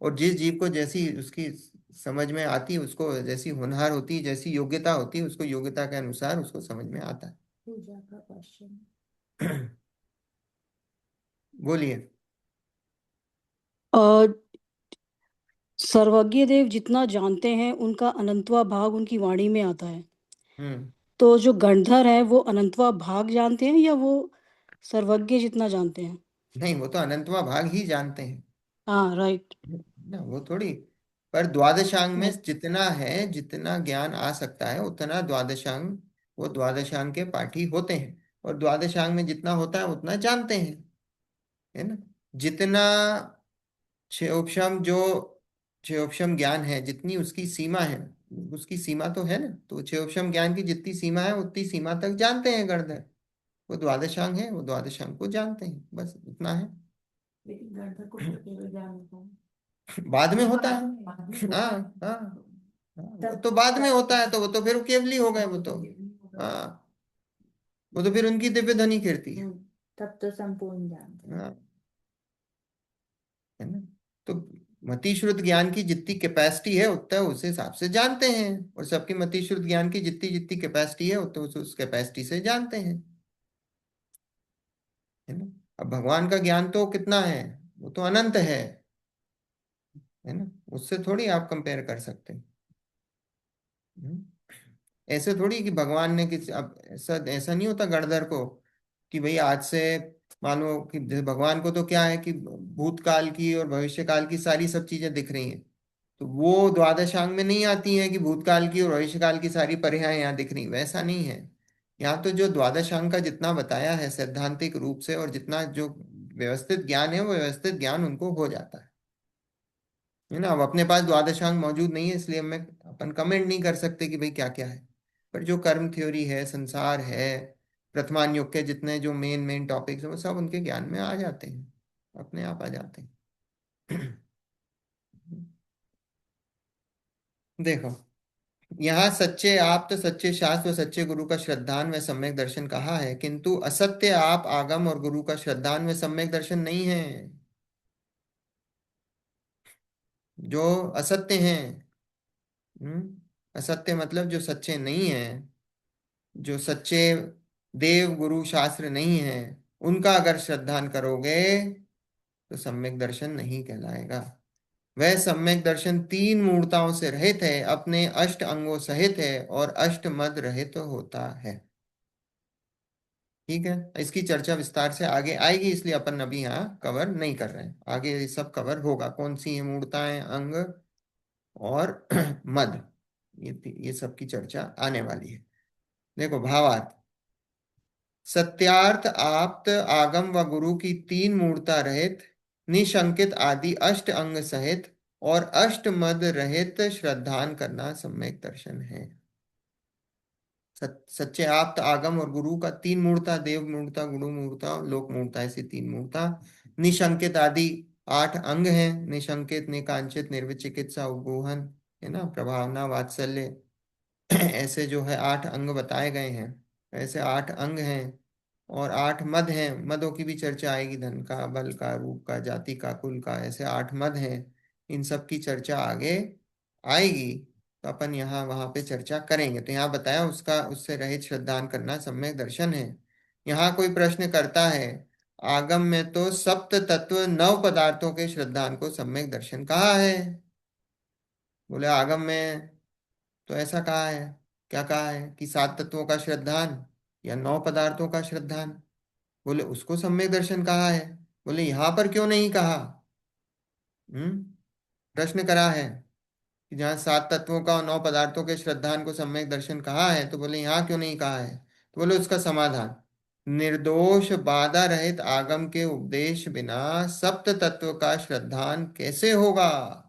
और जिस जीव को जैसी उसकी समझ में आती है, उसको जैसी होनहार होती है, जैसी योग्यता होती है, उसको योग्यता के अनुसार उसको समझ में आता पूजा का क्वेश्चन। है। बोलिए। और सर्वज्ञ देव जितना जानते हैं उनका अनंतवा भाग उनकी वाणी में आता है। हम्म। तो जो गणधर है वो अनंतवा भाग जानते हैं या वो सर्वज्ञ जितना जानते हैं? नहीं, वो तो अनंतवा भाग ही जानते हैं हाँ, राइट। ना, वो थोड़ी। पर द्वादशांग में जितना है, जितना ज्ञान आ सकता है उतना द्वादशांग, वो द्वादशांग के पाठी होते हैं। और द्वादशांग में जितना होता है उतना जानते हैं, है ना। जितना क्षयोपशम जो क्षयोपशम ज्ञान है, जितनी उसकी सीमा है, उसकी सीमा तो है ना, तो क्षयोपम ज्ञान की जितनी सीमा है उतनी सीमा तक जानते हैं गणधर। वो द्वादशांग है, वो द्वादशांग को जानते हैं, बस उतना है। लेकिन गणधर को केवल ज्ञान होता है। बाद में होता है। बाद में होता हाँ है। हाँ हाँ, वो तब तो बाद में होता है, तो वो तो फिर केवली हो गए वो तो। हाँ, वो तो फिर उनकी दिव्य ध्वनि कीर्ति है। तब तो संपूर्ण जानते हैं। हाँ, है ना। तो मति श्रुत ज्ञान की जितनी कैपेसिटी है उतना उस हिसाब से जानते हैं, और सबकी मति श्रुत ज्ञान की जितनी जितनी कैपेसिटी है उतना उस कैपेसिटी से जानते हैं, है ना। अब भगवान का ज्ञान तो कितना है, वो तो अनंत है ना, उससे थोड़ी आप कंपेयर कर सकते हैं। हम्म। ऐसे थोड़ी कि भगवान ने किसी, अब ऐसा ऐसा नहीं होता गणधर को कि भाई आज से मानो कि जैसे भगवान को तो क्या है कि भूतकाल की और भविष्य काल की सारी सब चीजें दिख रही हैं, तो वो द्वादशांग में नहीं आती हैं कि भूतकाल की और भविष्य काल की सारी परियां यहाँ दिख रही, वैसा नहीं है। यहाँ तो जो द्वादशांग का जितना बताया है सैद्धांतिक रूप से, और जितना जो व्यवस्थित ज्ञान है वो व्यवस्थित ज्ञान उनको हो जाता है ना। अब अपने पास द्वादशांग मौजूद नहीं है, इसलिए मैं अपन कमेंट नहीं कर सकते कि भाई क्या क्या है। पर जो कर्म थ्योरी है, संसार है, वर्तमान युग के जितने जो मेन मेन टॉपिक्स हैं वो सब उनके ज्ञान में आ जाते हैं, अपने आप आ जाते हैं। देखो, यहाँ सच्चे आप तो सच्चे शास्त्र व सच्चे गुरु का श्रद्धान व सम्यक दर्शन कहा है, किंतु असत्य आप आगम और गुरु का श्रद्धान व सम्यक दर्शन नहीं है। जो असत्य हैं, असत्य मतलब जो सच्चे नहीं है, जो सच्चे देव गुरु शास्त्र नहीं है, उनका अगर श्रद्धान करोगे तो सम्यक दर्शन नहीं कहलाएगा। वह सम्यक दर्शन तीन मूर्ताओं से रहित है, अपने अष्ट अंगों सहित है और अष्ट मद रहित होता है। ठीक है, इसकी चर्चा विस्तार से आगे आएगी, इसलिए अपन अभी यहाँ कवर नहीं कर रहे हैं, आगे ये सब कवर होगा, कौन सी है मूर्ताएं, अंग और मद, ये सब की चर्चा आने वाली है। देखो भावार्थ, सत्यार्थ आप्त आगम व गुरु की तीन मूर्ता रहित निशंकित आदि अष्ट अंग सहित और अष्ट मद रहित श्रद्धान करना सम्यक दर्शन है। सच्चे आप्त आगम और गुरु का तीन मूर्ता, देव मूर्ता, गुरु मूर्ता, लोक मूर्ता, ऐसी तीन मूर्ता। निशंकित आदि आठ अंग हैं, निशंकित, निकांचित, निर्विचिकित्सा, उपगोहन, है ना, प्रभावना, वात्सल्य, ऐसे जो है आठ अंग बताए गए हैं। ऐसे आठ अंग हैं और आठ मद हैं, मदों की भी चर्चा आएगी, धन का, बल का, रूप का, जाति का, कुल का, ऐसे आठ मद हैं। इन सब की चर्चा आगे आएगी, तो अपन यहाँ वहां पे चर्चा करेंगे। तो यहाँ बताया उसका उससे रहित श्रद्धान करना सम्यक दर्शन है। यहाँ कोई प्रश्न करता है, आगम में तो सप्त तत्व नव पदार्थों के श्रद्धान को सम्यक दर्शन कहा है। बोले आगम में तो ऐसा कहा है, क्या कहा है कि सात तत्वों का श्रद्धान या नौ पदार्थों का श्रद्धान, बोले उसको सम्यक दर्शन कहा है। बोले यहां पर क्यों नहीं कहा। हम्म प्रश्न करा है कि जहाँ सात तत्वों का और नौ पदार्थों के श्रद्धान को सम्यक दर्शन कहा है, तो बोले यहाँ क्यों नहीं कहा है। तो बोले उसका समाधान, निर्दोष बाधा रहित आगम के उपदेश बिना सप्त तत्व का श्रद्धान कैसे होगा।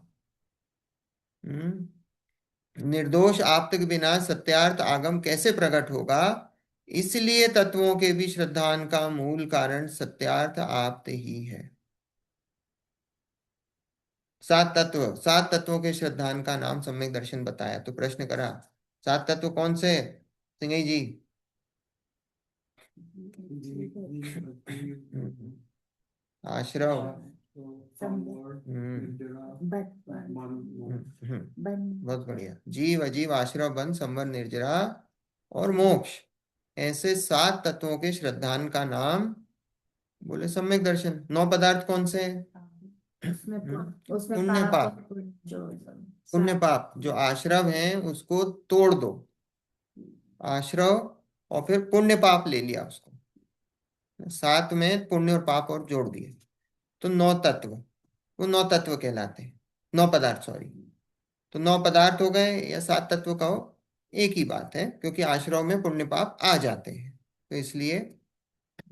निर्दोष आप्त के बिना सत्यार्थ आगम कैसे प्रकट होगा। इसलिए तत्वों के भी श्रद्धान का मूल कारण सत्यार्थ आप्त ही है। सात तत्वों के श्रद्धान का नाम सम्यक दर्शन बताया, तो प्रश्न करा सात तत्व कौन से, सिंह जी। आश्रव, बहुत बढ़िया, जीव, अजीव, आश्रव, बंध, संवर, निर्जरा और मोक्ष, ऐसे सात तत्वों के श्रद्धान का नाम बोले सम्यक दर्शन। नौ पदार्थ कौन से हैं। उसमें पुण्य पाप, जो पुण्य पाप जो आश्रव हैं उसको तोड़ दो, आश्रव और फिर पुण्य पाप ले लिया उसको, सात में पुण्य और पाप और जोड़ दिए, तो नौ तत्व, वो नौ तत्व कहलाते हैं, नौ पदार्थ सॉरी। तो नौ पदार्थ हो गए या सात तत्व कहो, एक ही बात है, क्योंकि आश्रव में पुण्य पाप आ जाते हैं, तो इसलिए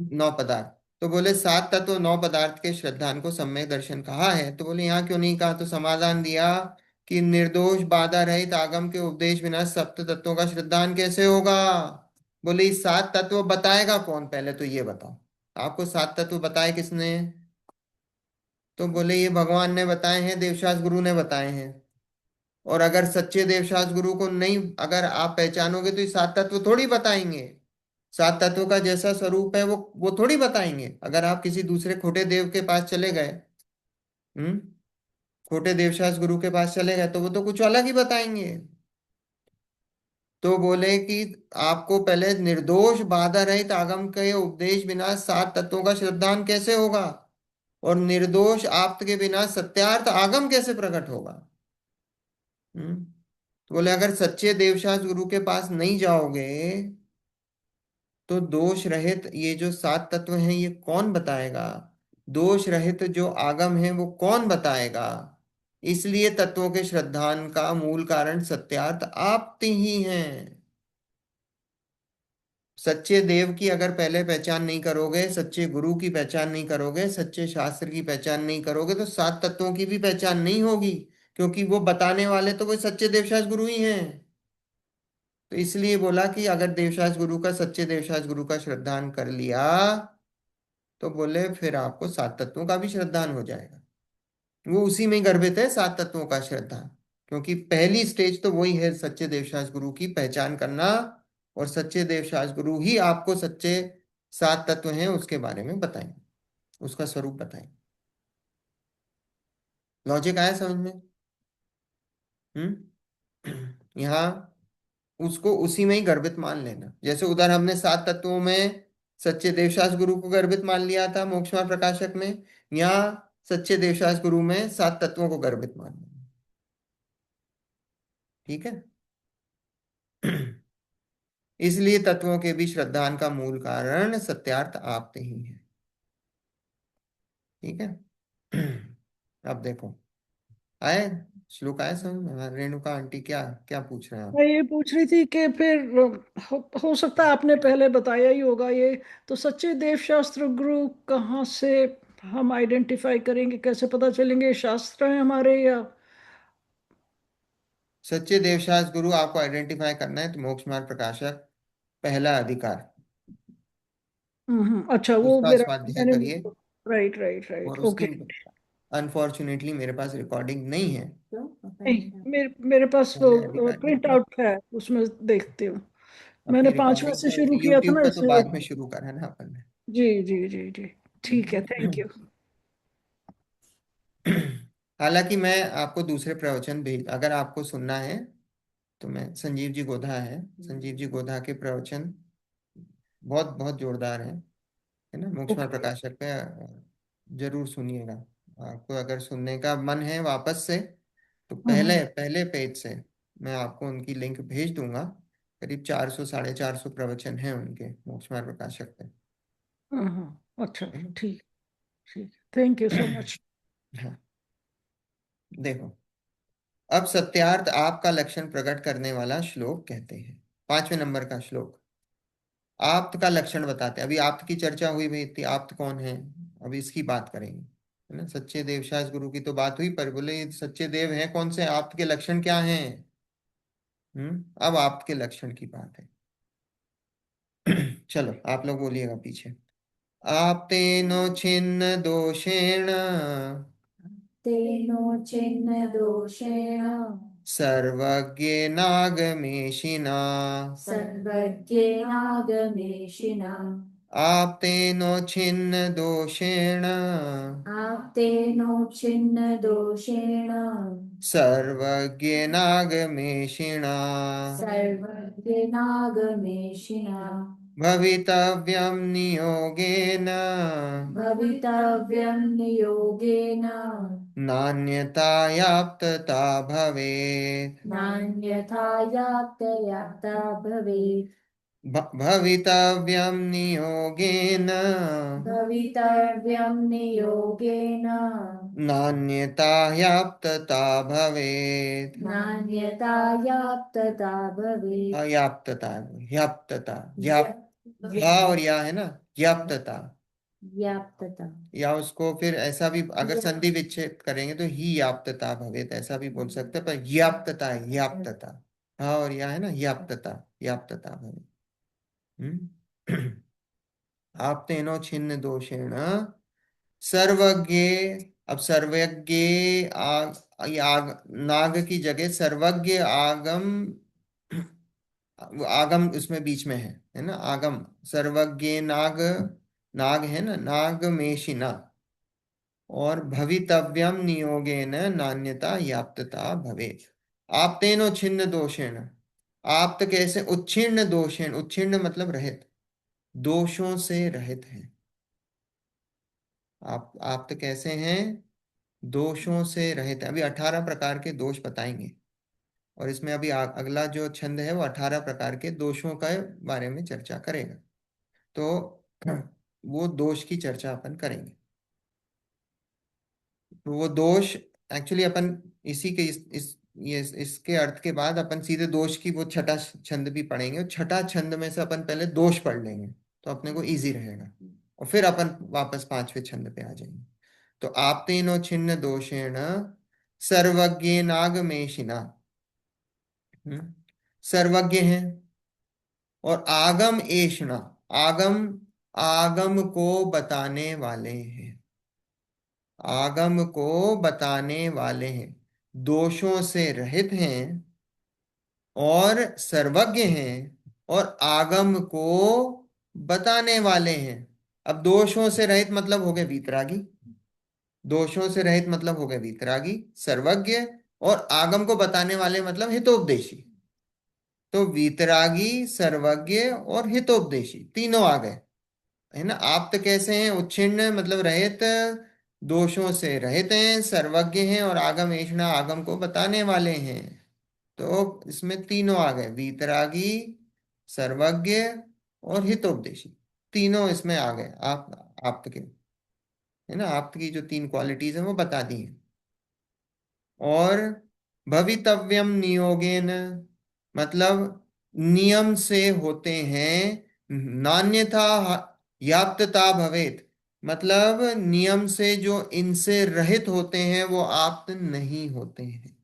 नौ पदार्थ। तो बोले सात तत्व नौ पदार्थ के श्रद्धान को सम्यक दर्शन कहा है, तो बोले यहाँ क्यों नहीं कहा, तो समाधान दिया कि निर्दोष बाधा रहित आगम के उपदेश बिना सप्त तत्वों का श्रद्धान कैसे होगा। बोले ये सात तत्व बताएगा कौन, पहले तो ये बताओ, आपको सात तत्व बताए किसने। तो बोले ये भगवान ने बताए हैं, देवशास्त्र गुरु ने बताए हैं। और अगर सच्चे देवशास्त्र गुरु को नहीं अगर आप पहचानोगे तो ये सात तत्व थोड़ी बताएंगे। सात तत्वों का जैसा स्वरूप है वो थोड़ी बताएंगे। अगर आप किसी दूसरे खोटे देव के पास चले गए, हम्म, खोटे देवशास्त्र गुरु के पास चले गए, तो वो तो कुछ अलग ही बताएंगे। तो बोले कि आपको पहले निर्दोष बाधा रहित आगम के उपदेश बिना सात तत्वों का श्रद्धान कैसे होगा, और निर्दोष आप्त के बिना सत्यार्थ आगम कैसे प्रकट होगा। तो बोले अगर सच्चे देवशास्त्र गुरु के पास नहीं जाओगे तो दोष रहित ये जो सात तत्व हैं ये कौन बताएगा, दोष रहित जो आगम है वो कौन बताएगा। इसलिए तत्वों के श्रद्धान का मूल कारण सत्यार्थ आप ही हैं। सच्चे देव की अगर पहले पहचान नहीं करोगे, सच्चे गुरु की पहचान नहीं करोगे, सच्चे शास्त्र की पहचान नहीं करोगे, तो सात तत्वों की भी पहचान नहीं होगी, क्योंकि वो बताने वाले तो वो सच्चे देवशास्त्र गुरु ही हैं। तो इसलिए बोला कि अगर देवशास्त्र गुरु का, सच्चे देवशास्त्र गुरु का श्रद्धान कर लिया तो बोले फिर आपको सात तत्वों का भी श्रद्धान हो जाएगा। वो उसी में ही गर्भित है सात तत्वों का श्रद्धा, क्योंकि पहली स्टेज तो वही है सच्चे देवशास्त्र गुरु की पहचान करना। और सच्चे देवशास्त्र गुरु ही आपको सच्चे सात तत्व हैं उसके बारे में बताएंगे, उसका स्वरूप बताएंगे। लॉजिक आया समझ में? यहाँ उसको उसी में ही गर्भित मान लेना। जैसे उधर हमने सात तत्वों में सच्चे देवशास्त्र गुरु को गर्भित मान लिया था मोक्ष मार्ग प्रकाशक में, यहाँ सच्चे देवशास्त्र गुरु में सात तत्वों को गर्भित मान लेना। ठीक है। इसलिए तत्वों के भी श्रद्धान का मूल कारण सत्यार्थ आप ही है। ठीक है। अब देखो, आए श्लोक आए समझ में? रेणुका आंटी क्या क्या पूछ रहे हैं आप? मैं ये पूछ रही थी कि फिर हो सकता है आपने पहले बताया ही होगा ये, तो सच्चे देव शास्त्र गुरु कहाँ से हम आइडेंटिफाई करेंगे, कैसे पता चलेंगे ये शास्त्र हैं हमारे या? सच्चे देवशास्त्र गुरु आपको आइडेंटिफाई करना है तो मोक्ष मार्ग प्रकाशक पहला अधिकार, अच्छा, वो उसका मेरा स्वाध्याय मैंने, करिए। राइट राइट राइट, और उसकी ओके। अनफॉर्चुनेटली मेरे पास रिकॉर्डिंग नहीं है। तो नहीं, अपन मेरे पास वो पहले अधिकार प्रिंट देखिए। आउट है, उसमें देखती हूँ। मैंने अपनी 5वें रिकॉर्डिंग से पे शुरू किया था यूट्यूब ना पे तो इसलिए। बाद में शुरू करा ना अपन ने। जी जी जी जी, ठीक है, थैंक यू। हालांकि मैं आपको दूसरे प्रवचन भेज, अगर आपको सुनना है तो मैं, संजीव जी गोधा है, संजीव जी गोधा के प्रवचन बहुत बहुत जोरदार है ना, मोक्षमा ओके। प्रकाशक पे जरूर सुनिएगा। आपको अगर सुनने का मन है वापस से तो पहले पहले पेज से मैं आपको उनकी लिंक भेज दूंगा। करीब 400 450 प्रवचन हैं उनके मोक्षमा प्रकाशक पे। अच्छा, है ना? ठीक, ठीक, थैंक यू सो मच। हाँ, देखो, अब सत्यार्थ आपका लक्षण प्रकट करने वाला श्लोक कहते हैं, 5वें नंबर का श्लोक। आप्त का लक्षण बताते हैं। अभी आप्त की चर्चा हुई भाई थी, आप्त कौन है, अभी इसकी बात करेंगे। है ना, सच्चे देवशास्त्र गुरु की तो बात हुई, पर बोले ये सच्चे देव हैं कौन से, आप्त के लक्षण क्या हैं। अब आप्त के लक्षण की बात है। चलो आप लोग बोलिएगा पीछे। आप्तेनो छिन्न दोषेण तेनोचिन्न दोषेण सर्वज्ञेनागमेशिना। सर्वज्ञेनागमेशिना आप्तेनो छिन्न दोषेण आप्तेनोचिन्न दोषेण सर्वज्ञेनागमेशिना। सर्वज्ञेनागमेशिना भवितव्यं नियोगेन भवितव्यं नियोगेन नान्यतायाप्तता भवेत्। नान्यथा यात्ययात्रा भवेत् भवितव्यं नियोगेन भवितव्यं नियोगेन नान्यतायाप्तता भवेत्। नान्यथा याप्तता भवेत् अयाप्तता, ह्याप्तता, ह्याप, हा और या है ना, ह्याप्तता। व्याप्तता। या उसको फिर ऐसा भी अगर या संधि विच्छेद करेंगे तो ही याप्तता भवेत, ऐसा भी बोल सकते हैं, पर याप्तता है, याप्तता। हाँ, और यह है ना, याप्तता, याप्तता भवेत। हम्म। आप्तेनो छिन्न दोषेण सर्वज्ञ। अब सर्वज्ञ, आग, नाग की जगह सर्वज्ञ आगम, वो आगम उसमें बीच में है ना, आगम। सर्वज्ञ नाग, नाग है ना, नाग मेशिना। और भवितव्यम नियोगेन नान्यता याप्तता भवे। आप्तेनो छिन्न दोषेण, आप्त कैसे, उच्छिन्न दोषेण, उच्छिन्न मतलब रहित, दोषों से रहित है। आप तो कैसे हैं, दोषों से रहित है। अभी 18 प्रकार के दोष बताएंगे, और इसमें अभी अगला जो छंद है वो 18 प्रकार के दोषों का बारे में चर्चा करेगा। तो वो दोष की चर्चा अपन करेंगे। तो वो दोष एक्चुअली अपन इसी के इसके अर्थ के बाद अपन सीधे दोष की वो छठा छंद भी पढ़ेंगे, और छठा छंद में से अपन पहले दोष पढ़ लेंगे तो अपने को इजी रहेगा, और फिर अपन वापस पांचवें छंद पे आ जाएंगे। तो आपतेनो छिन्न दोषेण सर्वज्ञ नागमेशिना। सर्वज्ञ हैं, और आगम एषणा, आगम, आगम को बताने वाले हैं, आगम को बताने वाले हैं, दोषों से रहित हैं और सर्वज्ञ हैं, और आगम को बताने वाले हैं। अब दोषों से रहित मतलब हो गए वीतरागी, दोषों से रहित मतलब हो गए वीतरागी, सर्वज्ञ, और आगम को बताने वाले मतलब हितोपदेशी। तो वीतरागी, सर्वज्ञ और हितोपदेशी तीनों आ गए, है ना। आप्त कैसे हैं, उच्छिन्न मतलब रहित, दोषों से रहित हैं, सर्वज्ञ हैं, और आगम ऐषणा, आगम को बताने वाले हैं। तो इसमें तीनों आ गए, वीतरागी, सर्वज्ञ और हितोपदेशी, तीनों इसमें आ गए। आप आप्त के, है ना, आप्त की जो तीन क्वालिटीज है वो बता दी है। और भवितव्यम नियोगेन मतलब नियम से होते हैं, नान्यथा याप्तता भवेत मतलब नियम से जो इनसे रहित होते हैं वो आप्त नहीं होते हैं।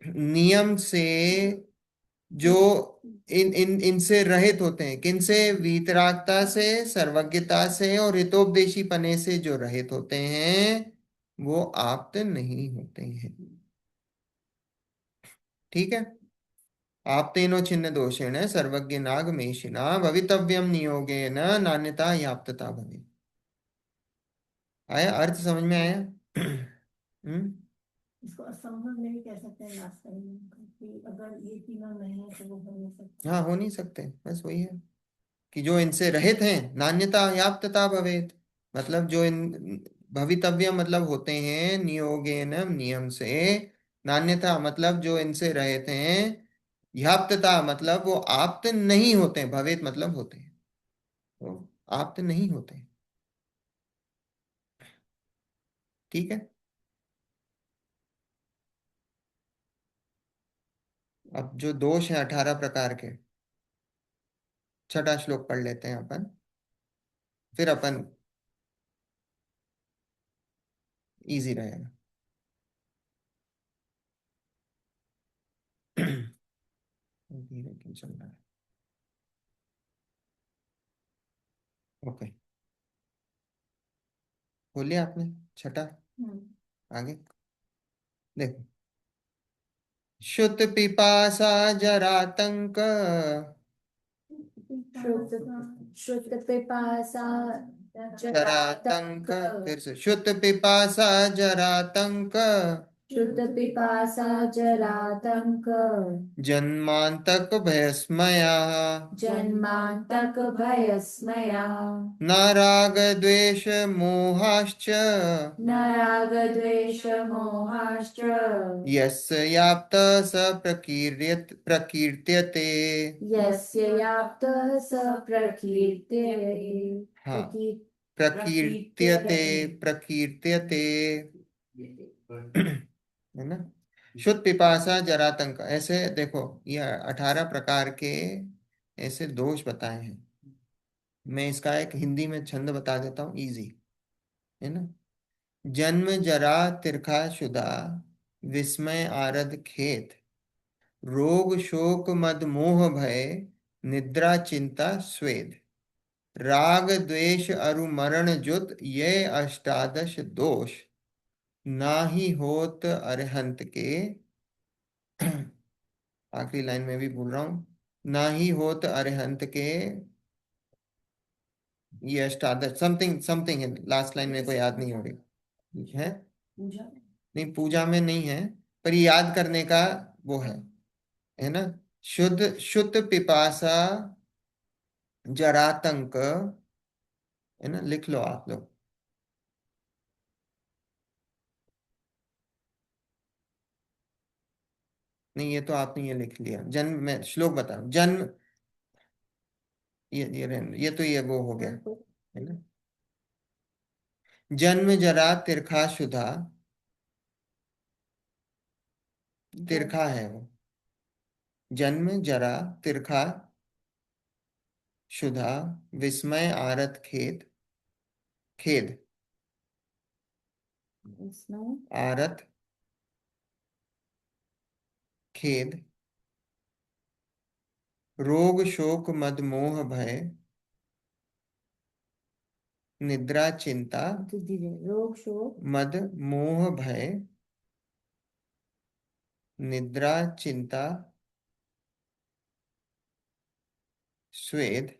नियम से जो इन इन इनसे रहित होते हैं, किनसे, वीतरागता से, सर्वज्ञता से और हितोपदेशी पने से जो रहित होते हैं वो आप्त नहीं होते हैं। ठीक है। आप्तेनो छिन्न दोषेण सर्वज्ञ नाग मेशिना भवितव्यम नियोगेन नान्यता याप्तता भवे। आया, अर्थ समझ में आया? हम्म। इसको असंभव नहीं कह सकते नाश्ता कि अगर ये तीनों नहीं है तो वो हो नहीं सकता। हाँ, हो नहीं सकते, बस वही है कि जो इनसे रहित हैं, नान्यता याप्तता भवेत मतलब जो इन, भवितव्य मतलब होते हैं नियोगेन नियम से, नान्यता मतलब जो इनसे रहित हैं, याप्तता मतलब वो आप्त नहीं होते हैं, भवेत मतलब होते हैं, तो आप्त नहीं होते हैं। ठीक है। अब जो दोष है 18 प्रकार के, छठा श्लोक पढ़ लेते हैं अपन, फिर अपन इजी रहेगा। धीरे क्यों चल रहा है? ओके, बोलिए आपने छठा, आगे देखो। शुत पिपासा जरातंक, श्रुत श्रुत पिपासा जरातंक, जरातंक। फिर से शुत पिपासा जरातंक, श्रुत पिपासा जरातंक। जन्मांतक भयस्मया, जन्मांतक भयस्मया। न राग द्वेष मोहाश्च, न राग द्वेष मोहाश्च। यस्य याप्त स प्रकीर्त्यते। यस्य याप्तः स हाँ, प्रकीर्त्यते, प्रकीर्त्यते, है ना। शुद्ध पिपासा जरातंक, ऐसे देखो ये 18 प्रकार के ऐसे दोष बताए हैं। मैं इसका एक हिंदी में छंद बता देता हूँ, इजी है ना। जन्म जरा तिरखा शुदा, विस्मय आरद खेत, रोग शोक मद मोह भय, निद्रा चिंता स्वेद, राग द्वेष अरु मरण जुत, ये अष्टादश दोष, नाही होत अरहंत के। आखिरी लाइन में भी भूल रहा हूं, नाही होत अरहंत के, ये अष्टादश समथिंग समथिंग है, लास्ट लाइन मेरे को याद नहीं हो रही है। पूजा नहीं, पूजा में नहीं है, पर ये याद करने का वो है ना। शुद्ध शुद्ध पिपासा जरातंक, है ना, लिख लो आप लोग। नहीं, ये तो आपने ये लिख लिया। जन्म, मैं श्लोक बता रहा हूं। जन्म, ये रहने दो, ये तो ये वो हो गया है ना। जन्म जरा तिरखा शुदा, तिरखा है वो। जन्म जरा तिरखा शुदा, विस्मय आरत खेद, खेद इसमें आरत खेद, रोग शोक मद मोह भय, निद्रा चिंता धीरे, रोग शोक मद मोह भय, निद्रा चिंता स्वेद,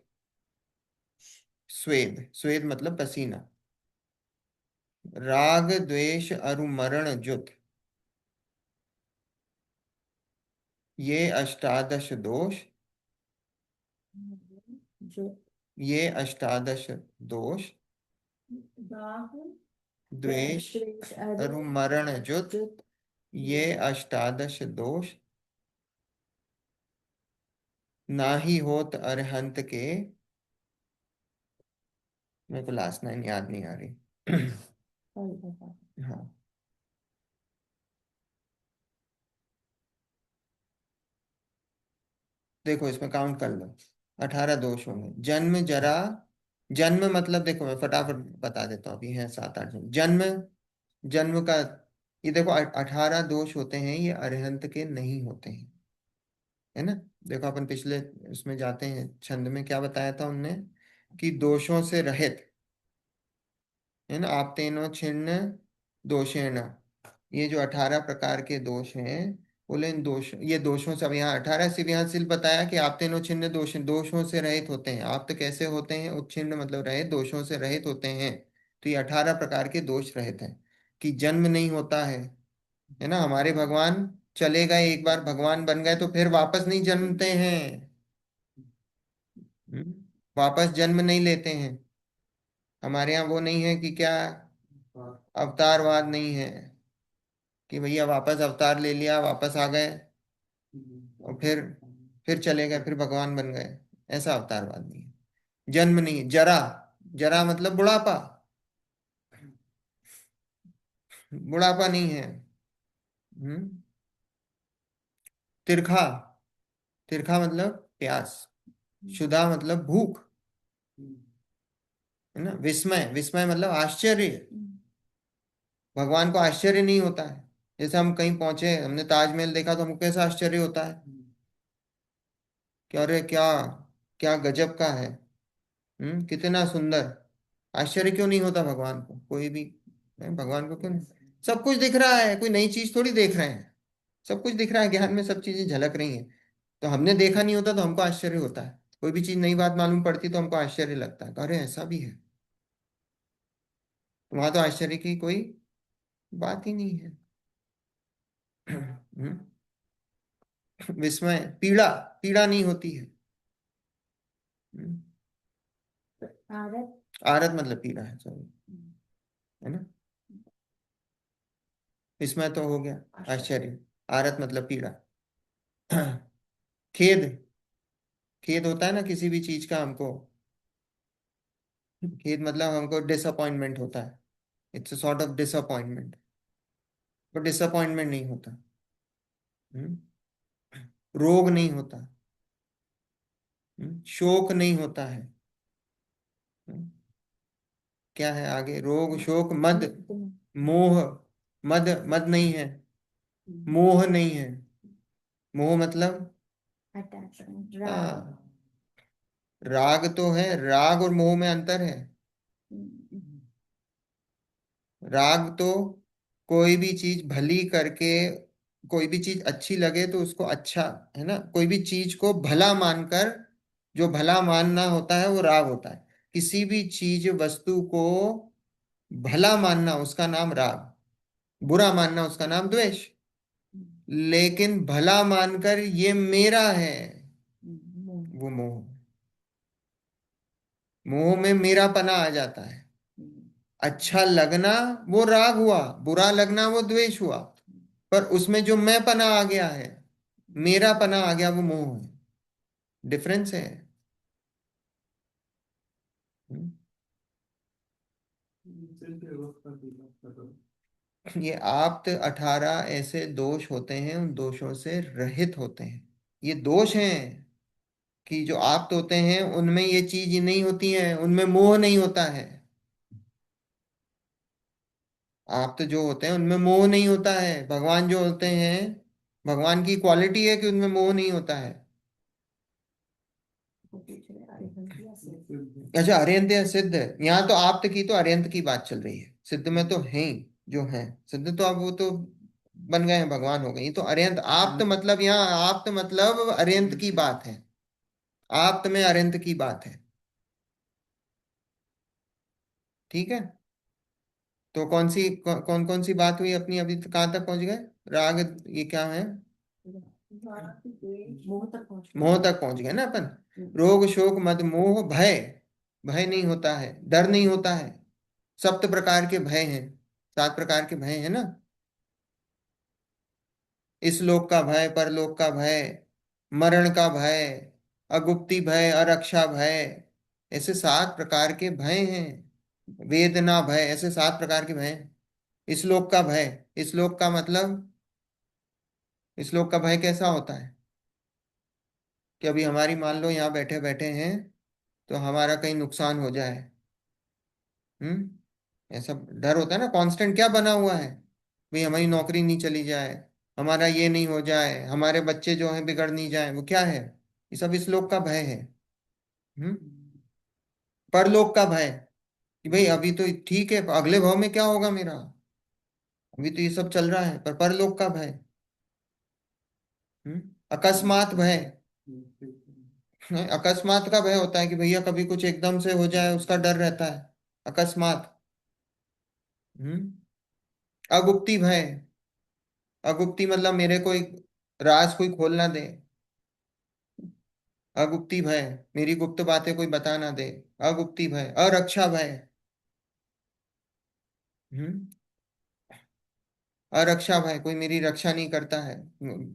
स्वेद स्वेद मतलब पसीना, राग द्वेष अरु मरण जुत, ये अष्टादश दोष, जो ये अष्टादश दोष, राग द्वेष द्वेष अरु मरण जुत, जुत ये अष्टादश दोष, नाही होत अरहंत के। मेरे को लास्ट लाइन याद नहीं आ रही। फल बता। हाँ, देखो इसमें काउंट कर लो, 18 दोष होंगे। जन्म जरा, जन्म मतलब देखो मैं फटाफट बता देता हूँ, अभी है 7 8 जन्म, जन्म का ये देखो 18 दोष होते हैं, ये अरिहंत के नहीं होते हैं, है ना। देखो अपन पिछले उसमें जाते हैं, छंद में क्या बताया था उनने, कि दोषों से रहित, है ना। आप तेनो छिन्न दोषेण, ये जो 18 प्रकार के दोष हैं, बोले इन दोष, ये दोषों से, अब यहाँ 18 से यहाँ सिर्फ बताया कि आप तेनो छिन्न दोष, दोषों से रहित होते हैं। आप तो कैसे होते हैं, उच्छिन्न मतलब रहित, दोषों से रहित होते हैं। तो ये 18 प्रकार के दोष रहित हैं, कि जन्म नहीं होता है ना। हमारे भगवान चले गए, एक बार भगवान बन गए तो फिर वापस नहीं जन्मते हैं। हम्म, वापस जन्म नहीं लेते हैं। हमारे यहाँ वो नहीं है कि क्या, अवतारवाद नहीं है, कि भैया वापस अवतार ले लिया, वापस आ गए और फिर चले गए, फिर भगवान बन गए। ऐसा अवतारवाद नहीं है। जन्म नहीं है। जरा, जरा मतलब बुढ़ापा, बुढ़ापा नहीं है। हम्म, तिरखा, तिरखा मतलब प्यास, शुदा मतलब भूख, है ना। विस्मय, विस्मय मतलब आश्चर्य, भगवान को आश्चर्य नहीं होता है। जैसे हम कहीं पहुंचे, हमने ताजमहल देखा तो हमको कैसा आश्चर्य होता है कि अरे क्या, क्या गजब का है, कितना सुंदर। आश्चर्य क्यों नहीं होता भगवान को, कोई भी, भगवान को क्यों नहीं? सब कुछ दिख रहा है, कोई नई चीज थोड़ी देख रहे हैं। सब कुछ दिख रहा है, ज्ञान में सब चीजें झलक रही हैं। तो हमने देखा नहीं होता तो हमको आश्चर्य होता है। कोई भी चीज नई बात मालूम पड़ती तो हमको आश्चर्य लगता है, अरे ऐसा भी है। तो वहां तो आश्चर्य की कोई बात ही नहीं है। हम्म, विस्मय, पीड़ा, पीड़ा नहीं होती है। हम्म, आरत आरत मतलब पीड़ा है, सॉरी, है ना। विस्मय तो हो गया, आश्चर्य। आरत मतलब पीड़ा। खेद, खेद होता है ना किसी भी चीज का हमको, खेद मतलब हमको डिसअपॉइंटमेंट होता है। It's a sort of disappointment, तो डिसअपॉइंटमेंट नहीं होता। हम्म, रोग नहीं होता, शोक नहीं होता है, हम्म, क्या है आगे? रोग, शोक, मद, तुम मोह। मद, मद नहीं है, मोह नहीं है। मोह मतलब अटैचमेंट, राग। हाँ, राग तो है, राग और मोह में अंतर है। राग तो कोई भी चीज भली करके, कोई भी चीज अच्छी लगे तो उसको अच्छा, है ना, कोई भी चीज को भला मानकर, जो भला मानना होता है वो राग होता है। किसी भी चीज वस्तु को भला मानना उसका नाम राग, बुरा मानना उसका नाम द्वेष। लेकिन भला मानकर ये मेरा है, वो मोह। मोह में मेरापना आ जाता है। अच्छा लगना वो राग हुआ, बुरा लगना वो द्वेष हुआ। पर उसमें जो मैं पना आ गया है, मेरा पना आ गया, वो मोह है। डिफरेंस है। हम्म। जिस व्यवस्था की बात कर रहा हूँ। ये आप्त 18 ऐसे दोष होते हैं, उन दोषों से रहित होते हैं। ये दोष हैं कि जो आप्त होते हैं उनमें ये चीज नहीं होती है, उनमें मोह नहीं होता है। आप्त जो होते हैं उनमें मोह नहीं होता है। भगवान जो होते हैं, भगवान की क्वालिटी है कि उनमें मोह नहीं होता है। अच्छा, अरिहंत या सिद्ध, यहाँ तो आप्त की तो अरिहंत की बात चल रही है। सिद्ध में तो हैं जो हैं, सिद्ध तो अब वो तो बन गए हैं, भगवान हो गए। ये तो अरिहंत, आप्त मतलब, यहाँ आप्त मतलब अरिहंत की बात है। आप्त में अरिहंत की बात है। ठीक है। तो कौन कौन सी बात हुई अपनी, अभी तक कहाँ तक पहुंच गए? राग, ये क्या है? मोह तक पहुंच मोह तक पहुंच गए ना अपन। रोग, शोक, मद, मोह, भय। भय नहीं होता है, डर नहीं होता है। सप्त प्रकार के भय हैं, 7 प्रकार के भय हैं ना। इस लोक का भय, परलोक का भय, मरण का भय, अगुप्ति भय, अरक्षा भय, ऐसे 7 प्रकार के भय हैं। वेदना भय, ऐसे 7 प्रकार के भय हैं। इस लोक का भय, इस लोक का मतलब, इस लोक का भय कैसा होता है? कि अभी हमारी, मान लो यहाँ बैठे बैठे हैं तो हमारा कहीं नुकसान हो जाए। ऐसा डर होता है ना, कांस्टेंट क्या बना हुआ है? भाई हमारी नौकरी नहीं चली जाए, हमारा ये नहीं हो जाए, हमारे बच्चे जो हैं बिगड़ नहीं जाए, वो क्या है? ये सब इस लोक का भय है। हम्म। परलोक का भय, कि भाई अभी तो ठीक है, अगले भाव में क्या होगा मेरा, अभी तो ये सब चल रहा है। पर परलोक का भय। अकस्मात भय, अकस्मात का भय होता है कि भैया कभी कुछ एकदम से हो जाए, उसका डर रहता है। अकस्मात। हम्म। अगुप्ती भय, अगुप्ती मतलब मेरे कोई राज कोई खोल ना दे। अगुप्ती भय, मेरी गुप्त बातें कोई बता ना दे। अगुप्ती भय। अरक्षा भय। हम्म। अरक्षा भय, कोई मेरी रक्षा नहीं करता है,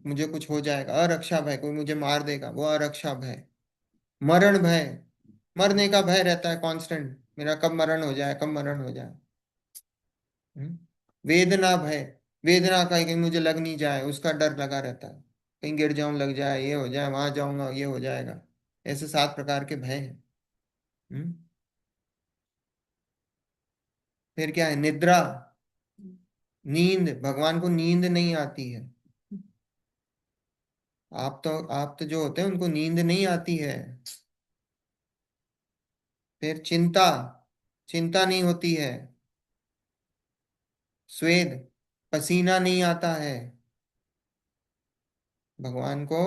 मुझे कुछ हो जाएगा। अरक्षा भय, कोई मुझे मार देगा, वो अरक्षा भय। मरण भय, मरने का भय रहता है कांस्टेंट, मेरा कब मरण हो जाए, कब मरण हो जाए। हम्म। वेदना भय, वेदना का कहीं मुझे लग नहीं जाए, उसका डर लगा रहता है। कहीं गिर जाऊं, लग जाए, ये हो जाए, वहां जाऊंगा ये हो जाएगा। ऐसे 7 प्रकार के भय हैं। हम्म। फिर क्या है? निद्रा, नींद। भगवान को नींद नहीं आती है। आप तो जो होते हैं उनको नींद नहीं आती है। फिर चिंता, चिंता नहीं होती है। स्वेद, पसीना नहीं आता है। भगवान को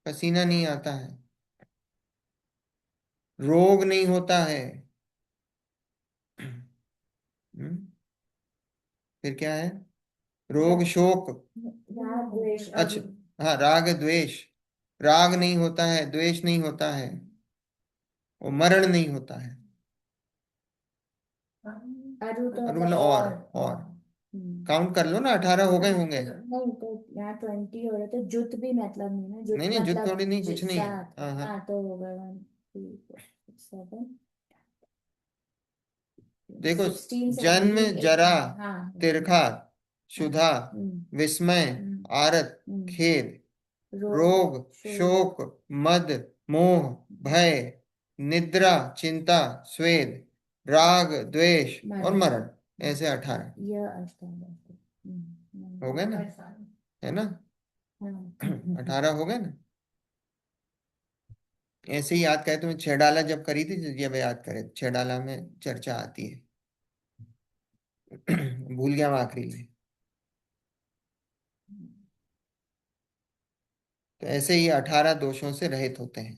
पसीना नहीं आता है। रोग नहीं होता है। हम्म, फिर क्या है? रोग, शोक। राग, द्वेष, अच्छा, हाँ, राग द्वेष। राग नहीं होता है, द्वेष नहीं होता है, और मरण नहीं होता है। अरु तो और मतलब मतलब और काउंट कर लो ना, 18 हो गए होंगे। नहीं तो यहाँ 20 हो रहे थे। जुत भी मतलब नहीं ना, जुत नहीं नहीं, जुट मतलब थोड़ी नहीं, कुछ नहीं है। 7। हाँ हाँ। हाँ तो हो गए 1 3 4 6 7 देखो, 16 जन्म, 17 जरा, 18। हाँ तिरखा, हाँ। क्षुधा, विस्मय, हम्म, आरत, हम्म, खेद, रोग, रोग, शोक, शोक, मद, मोह, भय, निद्रा, चिंता, स्वेद, राग, द्वेष और मरण। मरण, ऐसे 18 यह अष्टादश। हो गए ना, है ना? 18 हो गए ना? ऐसे ही याद करे, तुम्हें 6 डाला जब करी थी, जब याद करे 6 डाला में चर्चा आती है। भूल गया मैं आखिरी में। तो ऐसे ही 18 दोषों से रहित होते हैं।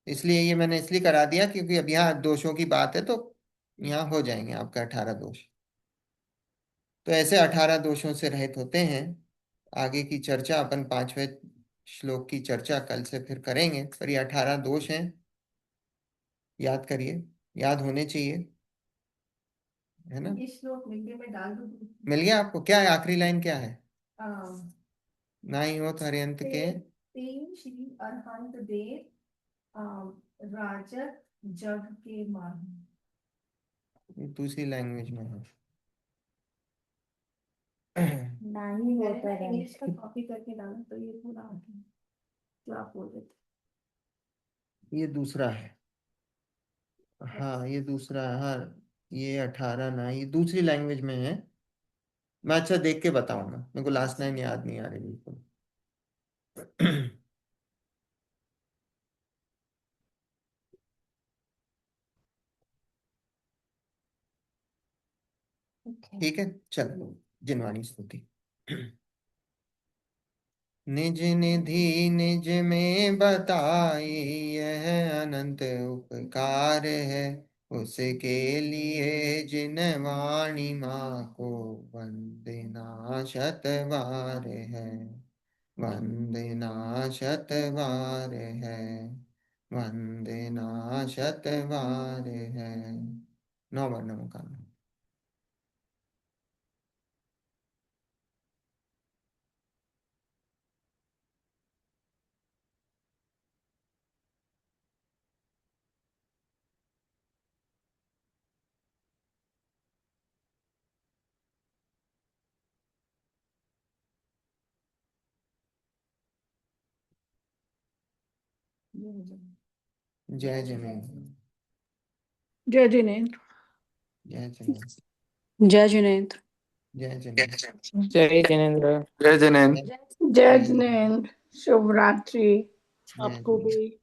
इसलिए ये मैंने इसलिए करा दिया क्योंकि अब यहाँ दोषों की बात है, तो यहाँ हो जाएंगे आपका 18 दोष। तो ऐसे 18 दोषों से रहित होते हैं। आगे की चर्चा अपन 5वें श्लोक की चर्चा कल से फिर करेंगे, पर ये 18 दोष हैं, याद करिए, याद होने चाहिए, है ना? ये श्लोक मिलके मैं डाल दूँ। मिल गया आपको? क्या है आखिरी लाइन, क्या है? हाँ। ना ही हो हरियंत के तीन श्री अरहंत देव राजत जग के मान। दूसरी लैंग्वेज में है। नहीं होता है। इंग्लिश का कॉपी करके डाला तो ये पूरा आ गया जो आप बोल रहे थे। ये दूसरा है। हाँ ये दूसरा है। हाँ ये 18 ना, ये दूसरी लैंग्वेज में है। मैं अच्छा देख के बताऊंगा, मेरे को लास्ट लाइन याद नहीं आ रही बिल्कुल। ठीक है, चलो जिनवाणी स्तुति। निज निधि निज में बताई, यह अनंत उपकार है, उसके लिए जिन वाणी माँ को वंदना शत बार है, वंदना शत बार है, वंदना शत बार है। 9 बार नमोकान। जय जिनेन्द्र। जय जिनेन्द्र। जय जिनेन्द्र। जय जिनेन्द्र। जय जिनेन्द्र। जय जिनेन्द्र। जय जिनेन्द्र। जय जिनेन्द्र। शुभ रात्रि जय आपको जिनेन्द्र। भी।